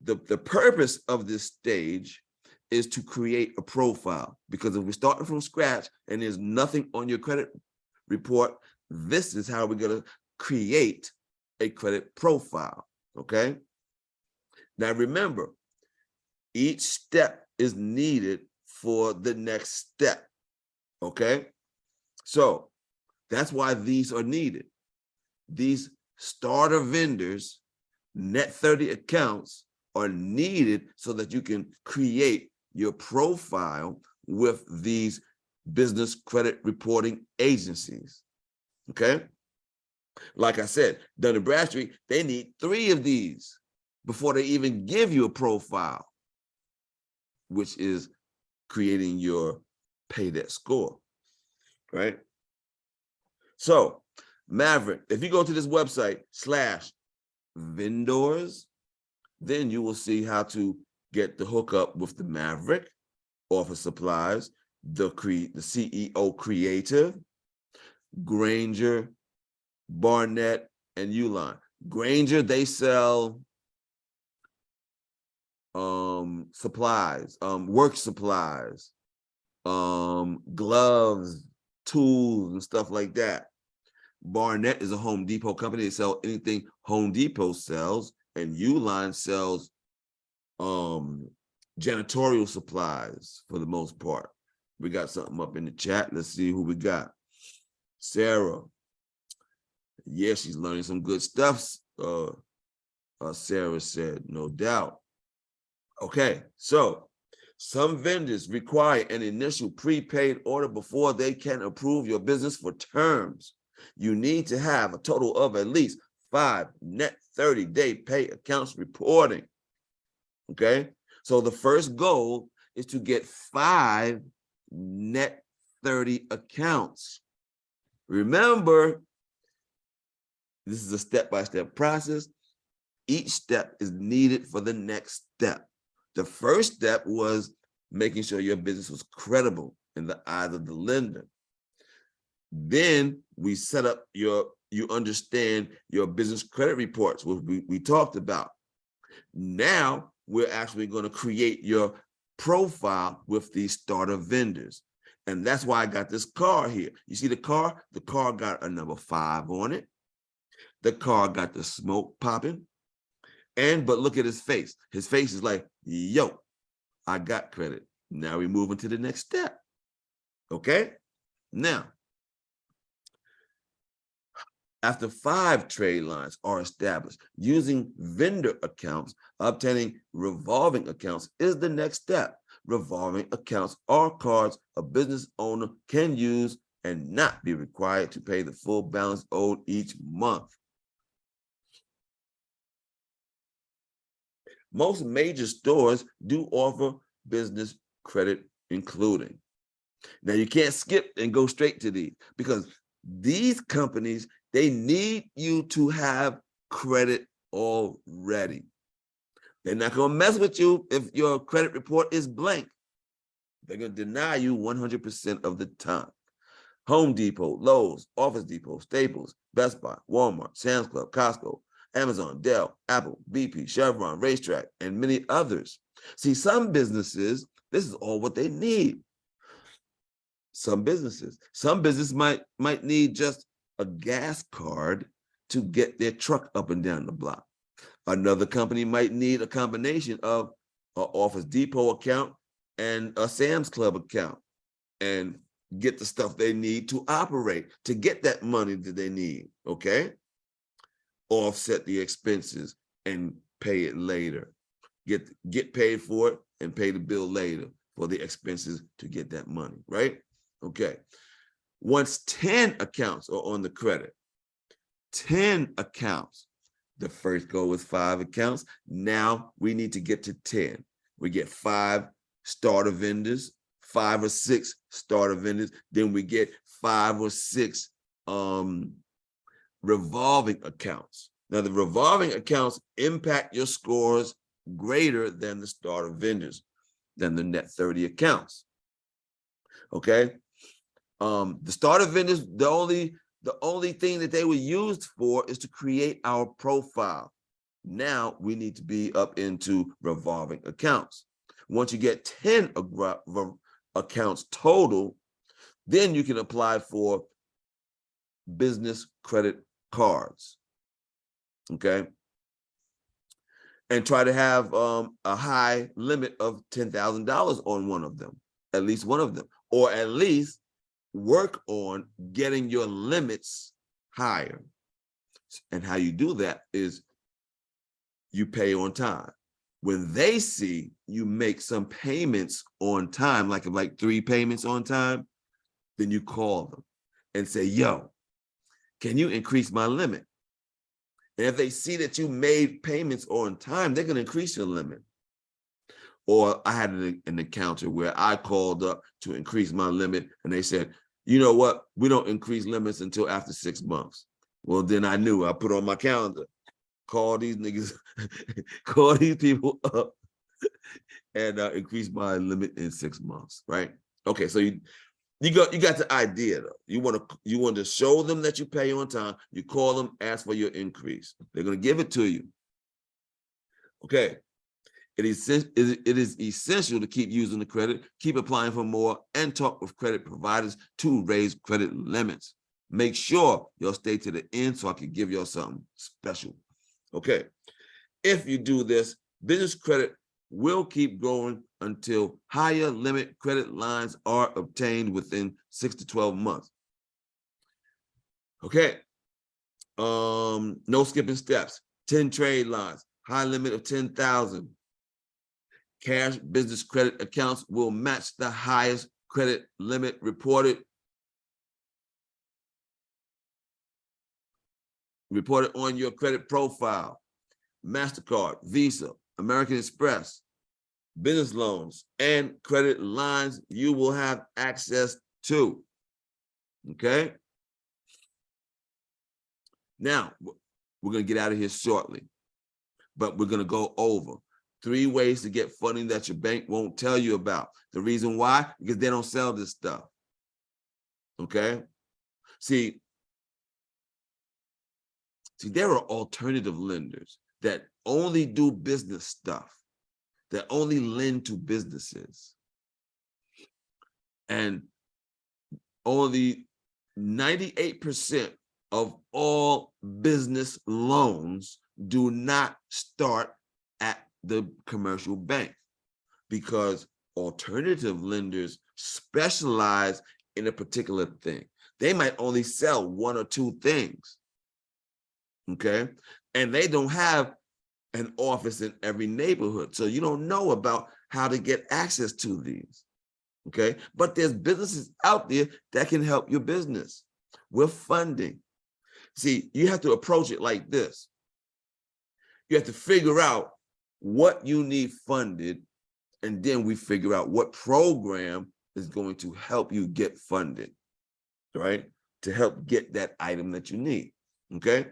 [SPEAKER 1] the purpose of this stage is to create a profile, because if we're starting from scratch and there's nothing on your credit report, this is how we're going to create a credit profile, okay? Now remember, each step is needed for the next step, okay? So that's why these are needed. These starter vendors, net 30 accounts, are needed so that you can create your profile with these business credit reporting agencies, okay? Like I said, Dun & Bradstreet, they need 3 of these before they even give you a profile, which is creating your pay debt score, right? So Maverick, if you go to this website /vendors, then you will see how to get the hookup with the Maverick, offer supplies, the CEO Creative, Granger, Barnett, and Uline. Granger, they sell supplies, work supplies, gloves, tools, and stuff like that. Barnett is a Home Depot company. They sell anything Home Depot sells, and Uline sells janitorial supplies for the most part. We got something up in the chat. Let's see who we got. Sarah. Yeah, she's learning some good stuff. Sarah said, no doubt. Okay, so some vendors require an initial prepaid order before they can approve your business for terms. You need to have a total of at least 5 net 30-day pay accounts reporting. Okay, so the first goal is to get 5 net 30 accounts. Remember, This is a step-by-step process. Each step is needed for the next step. The first step was making sure your business was credible in the eyes of the lender. Then we set up you understand your business credit reports, which we talked about. Now we're actually going to create your profile with these starter vendors. And that's why I got this car here. You see the car? The car got a number 5 on it. The car got the smoke popping. But look at his face. His face is like, yo, I got credit. Now we're moving to the next step. Okay? Now, after 5 trade lines are established, using vendor accounts, obtaining revolving accounts is the next step. Revolving accounts are cards a business owner can use and not be required to pay the full balance owed each month. Most major stores do offer business credit including. Now you can't skip and go straight to these because these companies, they need you to have credit already. They're not going to mess with you if your credit report is blank. They're going to deny you 100% of the time. Home Depot, Lowe's, Office Depot, Staples, Best Buy, Walmart, Sam's Club, Costco, Amazon, Dell, Apple, BP, Chevron, Racetrack, and many others. See, some businesses, this is all what they need. Some businesses might need just a gas card to get their truck up and down the block. Another company might need a combination of an Office Depot account and a Sam's Club account and get the stuff they need to operate, to get that money that they need, okay? Offset the expenses and pay it later. Get paid for it and pay the bill later for the expenses to get that money, right? Okay. Once 10 accounts are on the credit, 10 accounts, the first goal was 5 accounts. Now we need to get to 10. We get 5 starter vendors, 5 or 6 starter vendors. Then we get 5 or 6 revolving accounts. Now the revolving accounts impact your scores greater than the starter vendors, than the net 30 accounts. Okay. The starter vendors, the only thing that they were used for is to create our profile. Now we need to be up into revolving accounts. Once you get 10 accounts total, then you can apply for business credit cards. Okay. And try to have a high limit of $10,000 on one of them, at least one of them, or at least work on getting your limits higher. And how you do that is you pay on time. When they see you make some payments on time, like 3 payments on time, then you call them and say, yo, can you increase my limit? And if they see that you made payments on time, they're going to increase your limit. Or I had an encounter where I called up to increase my limit and they said, you know what? We don't increase limits until after 6 months. Well, then I knew. I put on my calendar, call these niggas, call these people up and increase my limit in 6 months, right? Okay, so you got the idea though. You want to show them that you pay on time. You call them, ask for your increase. They're going to give it to you. Okay. It is essential to keep using the credit, keep applying for more, and talk with credit providers to raise credit limits. Make sure you'll stay to the end so I can give you something special. Okay. If you do this, business credit will keep growing until higher limit credit lines are obtained within 6 to 12 months. Okay. No skipping steps. 10 trade lines, high limit of 10,000. Cash business credit accounts will match the highest credit limit reported on your credit profile. MasterCard, Visa, American Express, business loans, and credit lines you will have access to. Okay. Now, we're going to get out of here shortly, but we're going to go over 3 ways to get funding that your bank won't tell you about. The reason why? Because they don't sell this stuff. Okay? See, there are alternative lenders that only do business stuff, that only lend to businesses. And only 98% of all business loans do not start at the commercial bank, because alternative lenders specialize in a particular thing. They might only sell 1 or 2 things, okay? And they don't have an office in every neighborhood, so you don't know about how to get access to these, okay? But there's businesses out there that can help your business with funding. See, you have to approach it like this. You have to figure out what you need funded, and then we figure out what program is going to help you get funded, right? To help get that item that you need, okay?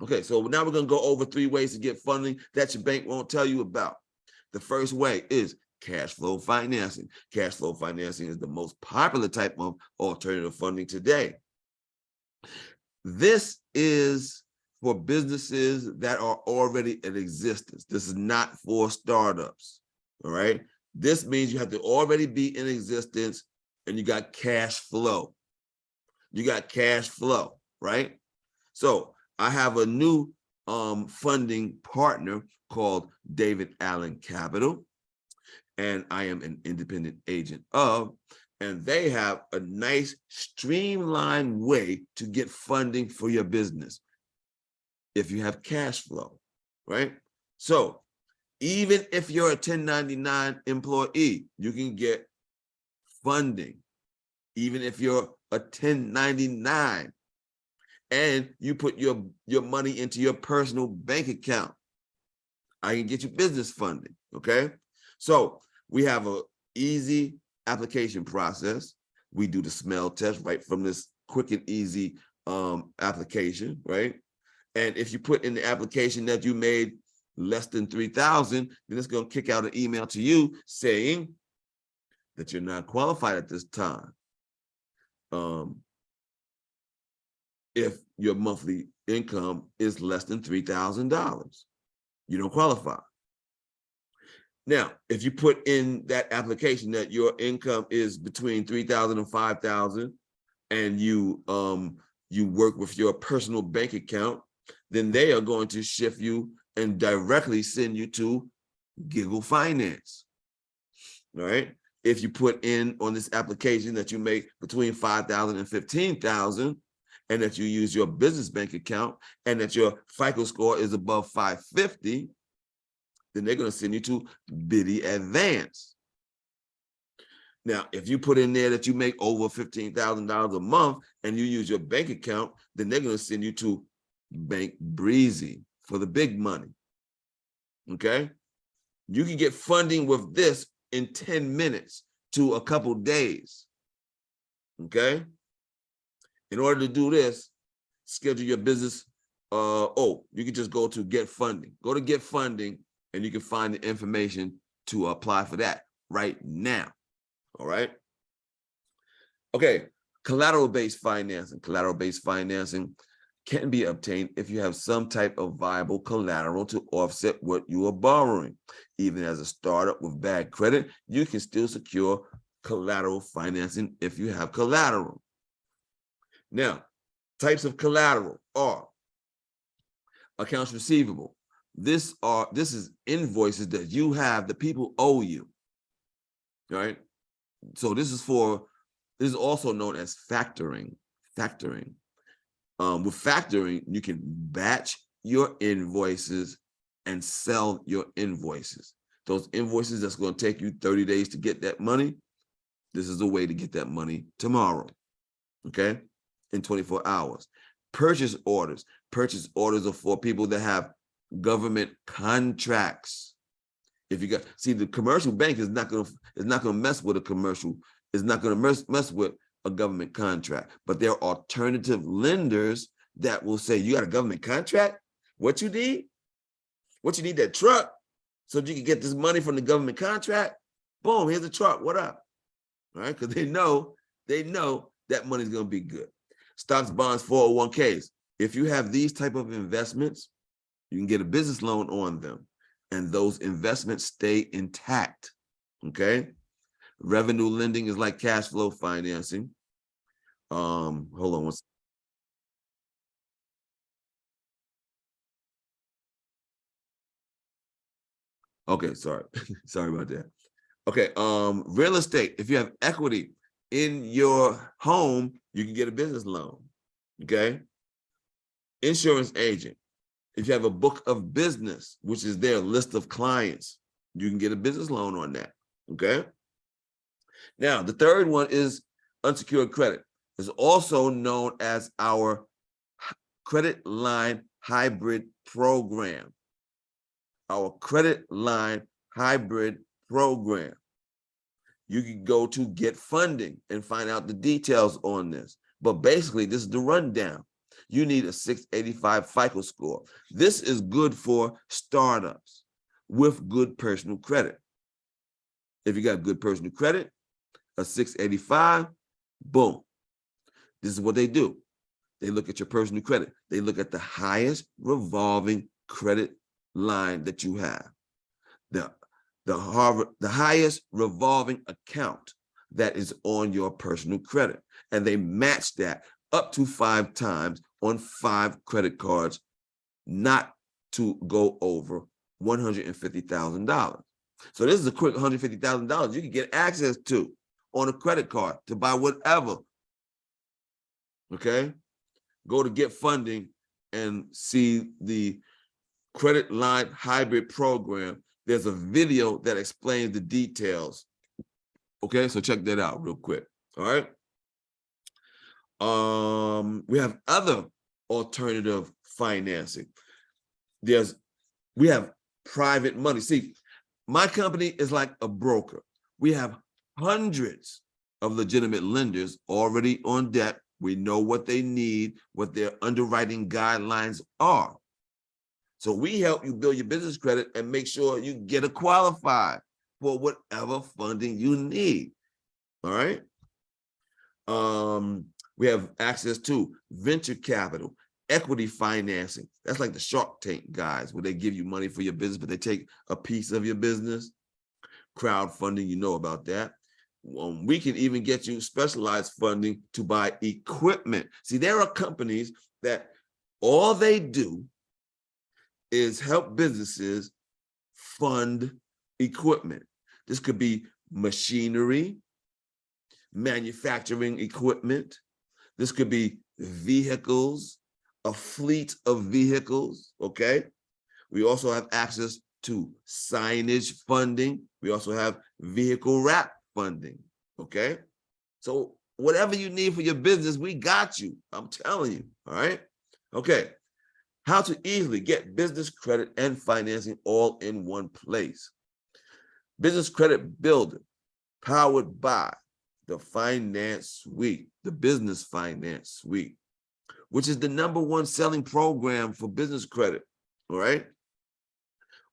[SPEAKER 1] Okay, so now we're gonna go over 3 ways to get funding that your bank won't tell you about. The first way is cash flow financing. Cash flow financing is the most popular type of alternative funding today. This is for businesses that are already in existence. This is not for startups, all right? This means you have to already be in existence and you got cash flow. You got cash flow, right? So I have a new funding partner called David Allen Capital, and I am an independent agent of, and they have a nice streamlined way to get funding for your business if you have cash flow, right? So even if you're a 1099 employee, you can get funding. Even if you're a 1099 and you put your money into your personal bank account, I can get you business funding, okay? So we have a easy application process. We do the smell test right from this quick and easy application, right? And if you put in the application that you made less than 3,000, then it's going to kick out an email to you saying that you're not qualified at this time. If your monthly income is less than $3,000, you don't qualify. Now, if you put in that application that your income is between 3,000 and 5,000, and you work with your personal bank account, then they are going to shift you and directly send you to Giggle Finance. All right. If you put in on this application that you make between 5,000 and 15,000, and that you use your business bank account, and that your FICO score is above 550, then they're going to send you to Biddy Advance. Now, if you put in there that you make over $15,000 a month and you use your bank account, then they're going to send you to Bank Breezy for the big money. Okay? You can get funding with this in 10 minutes to a couple days. Okay? In order to do this, schedule your business. You can just go to Get Funding. Go to Get Funding, and you can find the information to apply for that right now. All right. Okay. Collateral-based financing. Collateral-based financing can be obtained if you have some type of viable collateral to offset what you are borrowing. Even as a startup with bad credit, you can still secure collateral financing if you have collateral. Now, types of collateral are accounts receivable. This is invoices that you have, the people owe you, right? So this is also known as factoring. Factoring. With factoring, you can batch your invoices and sell your invoices. Those invoices that's going to take you 30 days to get that money, this is a way to get that money tomorrow, okay? In 24 hours. Purchase orders. Purchase orders are for people that have government contracts. If you got, see, the commercial bank is not going to mess with a commercial, is not going to mess with a government contract. But there are alternative lenders that will say, you got a government contract? What you need? What you need, that truck, so that you can get this money from the government contract? Boom, here's the truck, what up? All right, because they know that money's gonna be good. Stocks, bonds, 401ks. If you have these type of investments, you can get a business loan on them, and those investments stay intact, okay? Revenue lending is like cash flow financing. Hold on one second. Okay, sorry. Sorry about that. Okay, real estate. If you have equity in your home, you can get a business loan, okay? Insurance agent. If you have a book of business, which is their list of clients, you can get a business loan on that, okay? Now, the third one is unsecured credit. It's also known as our credit line hybrid program. Our credit line hybrid program. You can go to Get Funding and find out the details on this. But basically, this is the rundown. You need a 685 FICO score. This is good for startups with good personal credit. If you got good personal credit, a 685, boom. This is what they do. They look at your personal credit. They look at the highest revolving credit line that you have. The highest revolving account that is on your personal credit. And they match that up to 5 times on 5 credit cards, not to go over $150,000. So this is a quick $150,000 you can get access to on a credit card to buy whatever. Okay? Go to Get Funding and see the credit line hybrid program. There's a video that explains the details. Okay, so check that out real quick. All right. We have other alternative financing. We have private money. See, my company is like a broker. We have hundreds of legitimate lenders already on deck. We know what they need, what their underwriting guidelines are. So we help you build your business credit and make sure you get a qualified for whatever funding you need. All right. We have access to venture capital, equity financing. That's like the Shark Tank guys, where they give you money for your business, but they take a piece of your business. Crowdfunding, you know about that. We can even get you specialized funding to buy equipment. See, there are companies that all they do is help businesses fund equipment. This could be machinery, manufacturing equipment. This could be vehicles, a fleet of vehicles, okay? We also have access to signage funding. We also have vehicle wrap funding, okay? So whatever you need for your business, we got you. I'm telling you, all right? Okay, how to easily get business credit and financing all in one place. Business Credit Builder, powered by the Finance Suite, the Business Finance Suite, which is the #1 selling program for business credit, all right?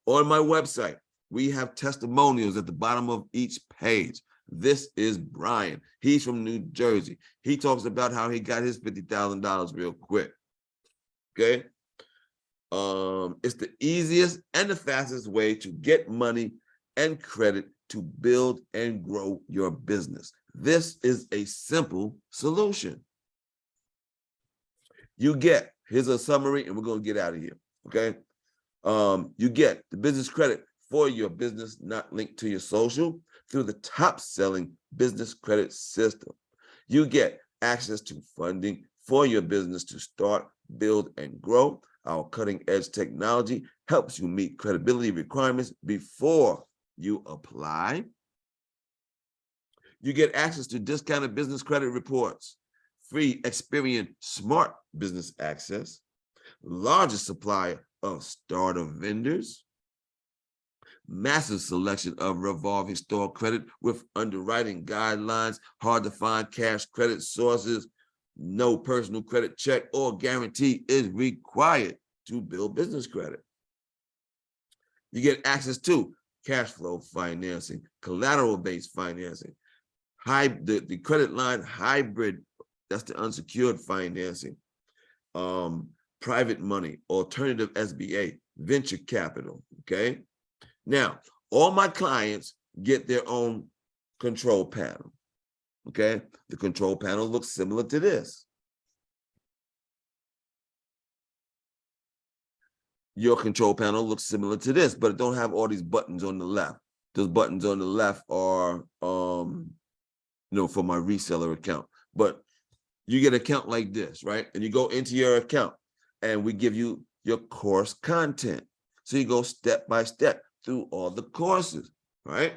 [SPEAKER 1] On my website, we have testimonials at the bottom of each page. This is Brian. He's from New Jersey. He talks about how he got his $50,000 real quick, okay? It's the easiest and the fastest way to get money and credit to build and grow your business. This is a simple solution. Here's a summary, and we're going to get out of here, okay? You get the business credit for your business not linked to your social through the top-selling business credit system. You get access to funding for your business to start, build, and grow. Our cutting-edge technology helps you meet credibility requirements before you apply. You get access to discounted business credit reports, free Experian Smart Business Access, largest supplier of starter vendors, massive selection of revolving store credit with underwriting guidelines, hard to find cash credit sources, No personal credit check or guarantee is required to build business credit. You get access to cash flow financing, collateral-based financing, the credit line hybrid, that's the unsecured financing, private money, alternative SBA, venture capital, okay? Now, all my clients get their own control panel, okay? The control panel looks similar to this. Your control panel looks similar to this, but it don't have all these buttons on the left. Those buttons on the left are, for my reseller account. But you get an account like this, right? And you go into your account and we give you your course content. So you go step by step through all the courses, right?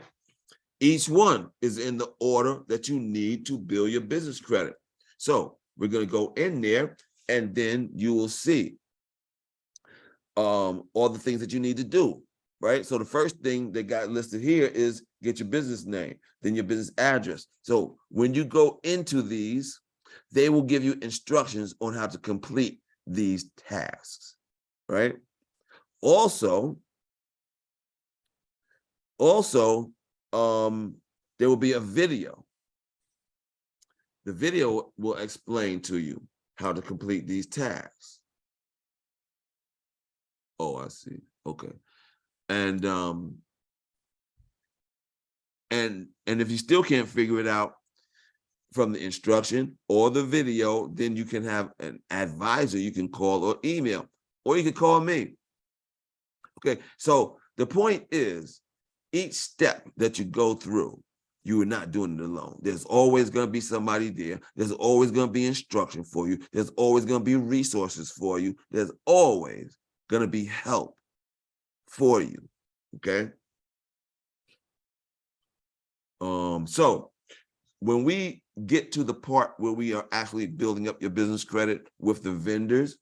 [SPEAKER 1] Each one is in the order that you need to build your business credit. So we're going to go in there and then you will see all the things that you need to do, right? So the first thing they got listed here is get your business name, then your business address. So when you go into these, they will give you instructions on how to complete these tasks, right? Also, there will be a video. The video will explain to you how to complete these tasks. Oh, I see. Okay. And if you still can't figure it out from the instruction or the video, then you can have an advisor you can call or email, or you can call me. Okay, so the point is, each step that you go through, you are not doing it alone. There's always going to be somebody there. There's always going to be instruction for you. There's always going to be resources for you. There's always going to be help for you, okay? So when we get to the part where we are actually building up your business credit with the vendors,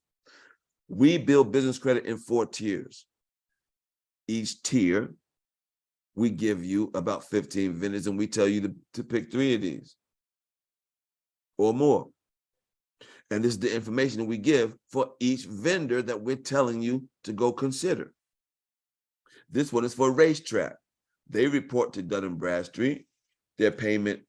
[SPEAKER 1] we build business credit in 4 tiers. Each tier, we give you about 15 vendors and we tell you to pick 3 of these or more. And this is the information that we give for each vendor that we're telling you to go consider. This one is for Racetrack. They report to Dun & Bradstreet. Their payment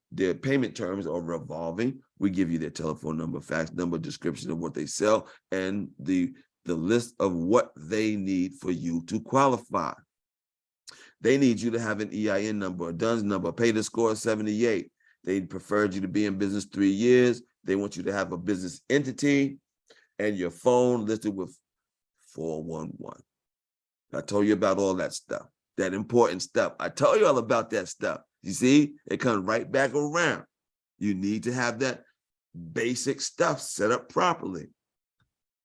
[SPEAKER 1] terms are revolving. We give you their telephone number, fax number, description of what they sell, and the list of what they need for you to qualify. They need you to have an EIN number, a DUNS number, pay the score 78. They preferred you to be in business 3 years. They want you to have a business entity and your phone listed with 411. I told you about all that stuff, that important stuff. I told you all about that stuff. You see, it comes right back around. You need to have that basic stuff set up properly,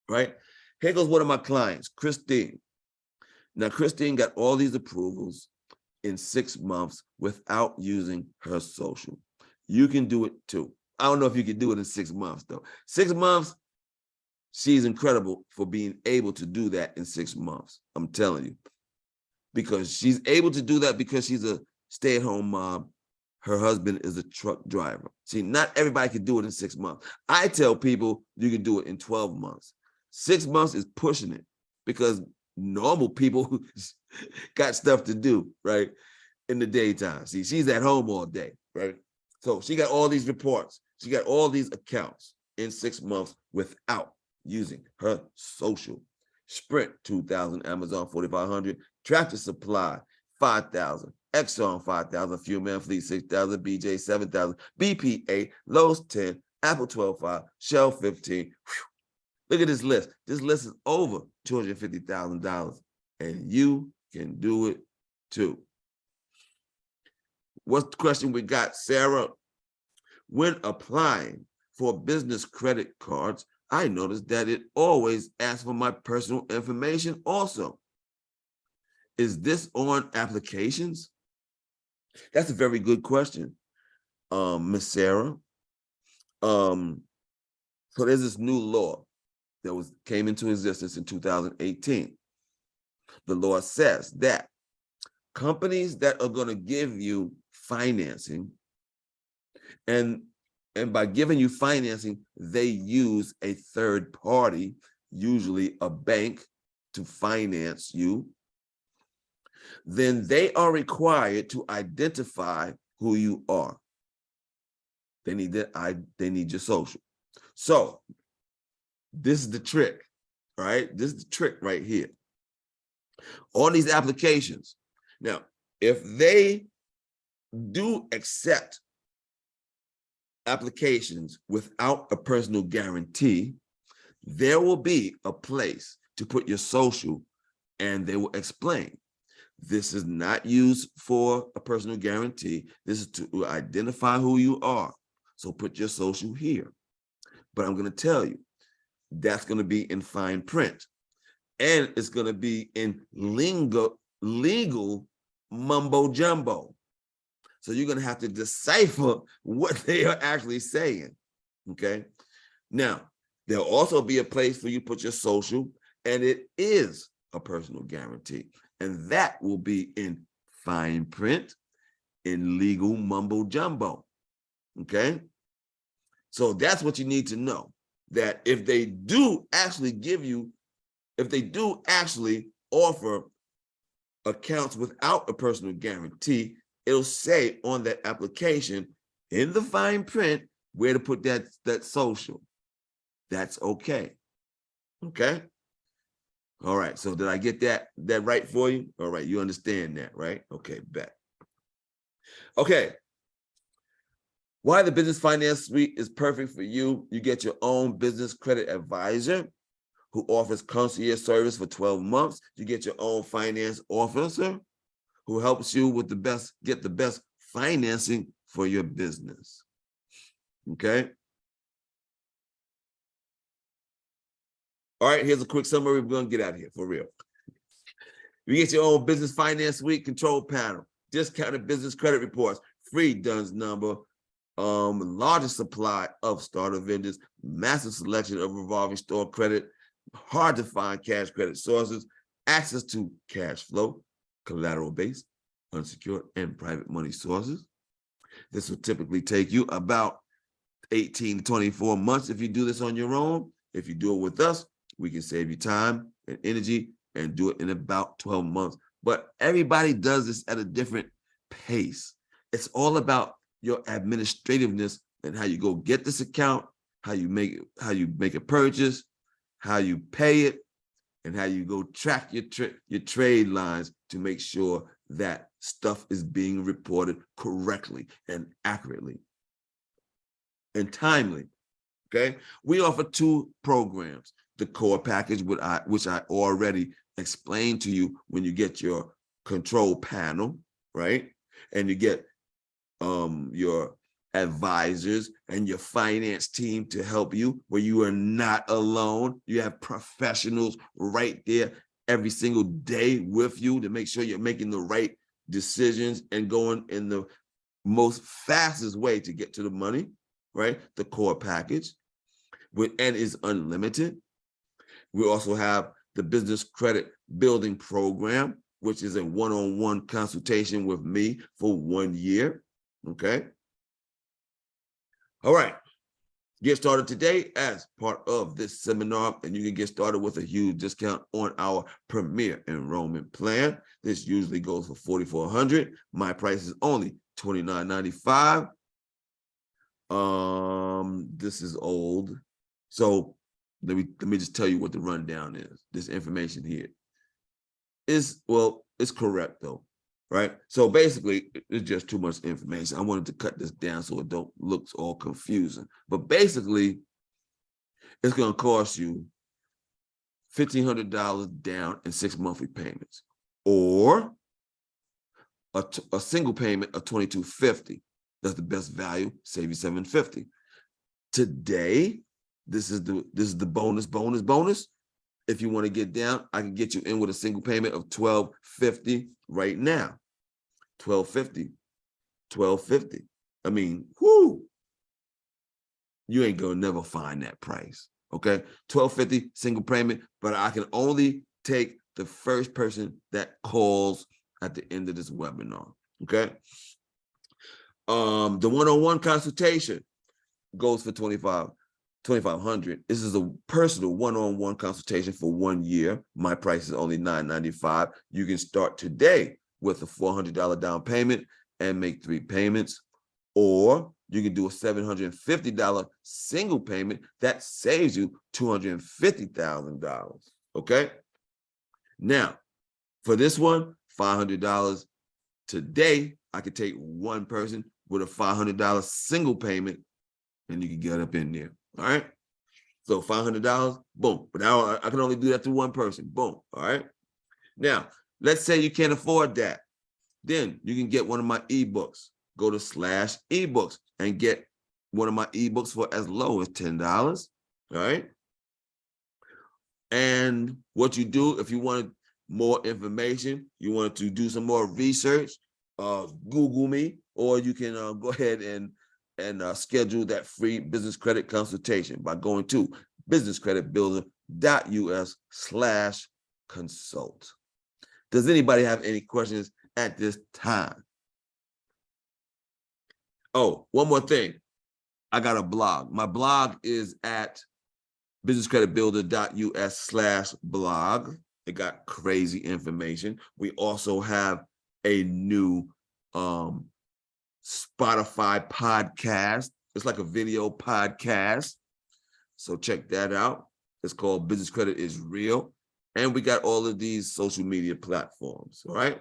[SPEAKER 1] right? Here goes one of my clients, Christine. Now, Christine got all these approvals in 6 months without using her social. You can do it too. I don't know if you can do it in 6 months though. 6 months, she's incredible for being able to do that in 6 months. I'm telling you, because she's able to do that because she's a stay-at-home mom. Her husband is a truck driver. See, not everybody can do it in 6 months. I tell people you can do it in 12 months. 6 months is pushing it because normal people got stuff to do, right, in the daytime. See, she's at home all day, right? So she got all these reports. She got all these accounts in 6 months without using her social. Sprint, 2,000, Amazon, 4,500, Tractor Supply, 5,000, Exxon, 5,000, Fuel Man Fleet, 6,000, BJ, 7,000, BP8, Lowe's, 10, Apple, 12,500, Shell, 15. Whew. Look at this list. This list is over $250,000, and you can do it too. What's the question we got, Sarah? When applying for business credit cards, I noticed that it always asks for my personal information also. Is this on applications? That's a very good question, Miss Sarah. So there's this new law that came into existence in 2018. The law says that companies that are going to give you financing, and And by giving you financing, they use a third party, usually a bank, to finance you. Then they are required to identify who you are. They need your social. So this is the trick, right? This is the trick right here. On these applications. Now, if they do accept applications without a personal guarantee, there will be a place to put your social, and they will explain. This is not used for a personal guarantee. This is to identify who you are. So put your social here. But I'm going to tell you, that's going to be in fine print. And it's going to be in legal mumbo jumbo. So you're going to have to decipher what they are actually saying. Okay. Now, there'll also be a place for you to put your social, and it is a personal guarantee. And that will be in fine print, in legal mumbo jumbo. Okay. So that's what you need to know, that if they do actually give you, if they do actually offer accounts without a personal guarantee, it'll say on that application in the fine print where to put that social. That's okay. Okay. All right. So did I get that right for you? All right. You understand that, right? Okay. Bet. Okay. Why the Business Finance Suite is perfect for you. You get your own business credit advisor who offers concierge service for 12 months. You get your own finance officer who helps you with get the best financing for your business. Okay. All right, here's a quick summary. We're going to get out of here for real. You get your own Business Finance Suite control panel, discounted business credit reports, free DUNS number, largest supply of starter vendors, massive selection of revolving store credit, hard to find cash credit sources, access to cash flow, collateral-based, unsecured, and private money sources. This will typically take you about 18 to 24 months if you do this on your own. If you do it with us, we can save you time and energy and do it in about 12 months. But everybody does this at a different pace. It's all about your administrativeness and how you go get this account, how you make a purchase, how you pay it, and how you go track your trade lines to make sure that stuff is being reported correctly and accurately and timely. Okay, we offer 2 programs: the core package, which I already explained to you when you get your control panel, right? And you get your advisors and your finance team to help you, where you are not alone. You have professionals right there every single day with you to make sure you're making the right decisions and going in the most fastest way to get to the money, right? The core package, and is unlimited. We also have the business credit building program, which is a one-on-one consultation with me for 1 year. Okay. All right. Get started today as part of this seminar, and you can get started with a huge discount on our premier enrollment plan. This usually goes for $4,400. My price is only $29.95. This is old. So let me just tell you what the rundown is. This information here is, well, it's correct though, right? So basically, it's just too much information. I wanted to cut this down so it don't look all confusing. But basically, it's going to cost you $1,500 down in 6 monthly payments, or a single payment of $2,250. That's the best value. Save you $750. Today, this is the bonus. If you want to get down, I can get you in with a single payment of $1,250 right now. $1,250. I mean, whoo! You ain't gonna never find that price. Okay, $1,250 single payment, but I can only take the first person that calls at the end of this webinar. Okay. The one-on-one consultation. goes for $2,500. This is a personal one-on-one consultation for 1 year. My price is only $995. You can start today with a $400 down payment and make 3 payments, or you can do a $750 single payment that saves you $250,000. Okay. Now, for this one, $500 today. I could take one person with a $500 single payment, and you can get up in there. All right. So $500, boom. But now I can only do that to one person. Boom. All right. Now, let's say you can't afford that. Then you can get one of my ebooks. Go to /ebooks and get one of my ebooks for as low as $10. All right. And what you do, if you want more information, you want to do some more research, Google me, or you can go ahead and schedule that free business credit consultation by going to businesscreditbuilder.us/consult. Does anybody have any questions at this time? Oh, one more thing. I got a blog. My blog is at businesscreditbuilder.us/blog. It got crazy information. We also have a new Spotify podcast. It's like a video podcast. So check that out. It's called Business Credit is Real. And we got all of these social media platforms. All right.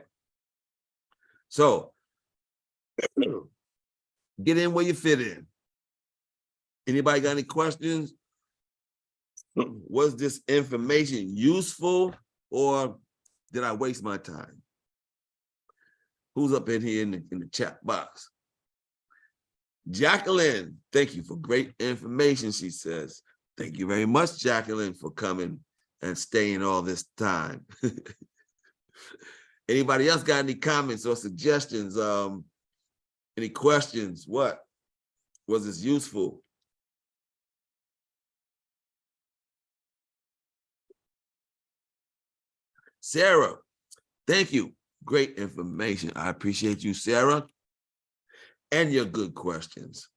[SPEAKER 1] So get in where you fit in. Anybody got any questions? Was this information useful, or did I waste my time? Who's up in here in the chat box? Jacqueline, thank you for great information, she says. Thank you very much, Jacqueline, for coming and staying all this time. Anybody else got any comments or suggestions? Any questions? What? Was this useful? Sarah, thank you. Great information. I appreciate you, Sarah, and your good questions.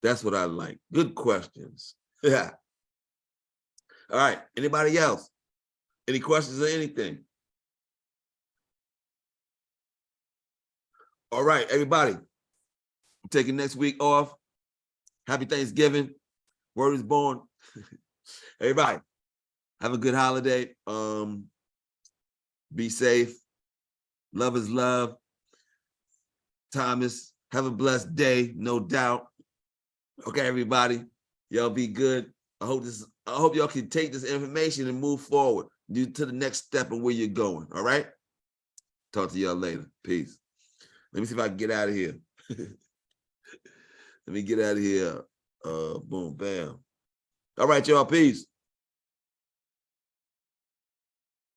[SPEAKER 1] That's what I like. Good questions. Yeah. All right. Anybody else? Any questions or anything? All right, everybody. I'm taking next week off. Happy Thanksgiving. Word is born. Everybody, have a good holiday. Be safe. Love is love. Thomas, have a blessed day, no doubt. Okay, everybody, y'all be good. I hope y'all can take this information and move forward to the next step of where you're going. All right. Talk to y'all later. Peace. Let me see if I can get out of here. Let me get out of here. Boom, bam. All right, y'all. Peace.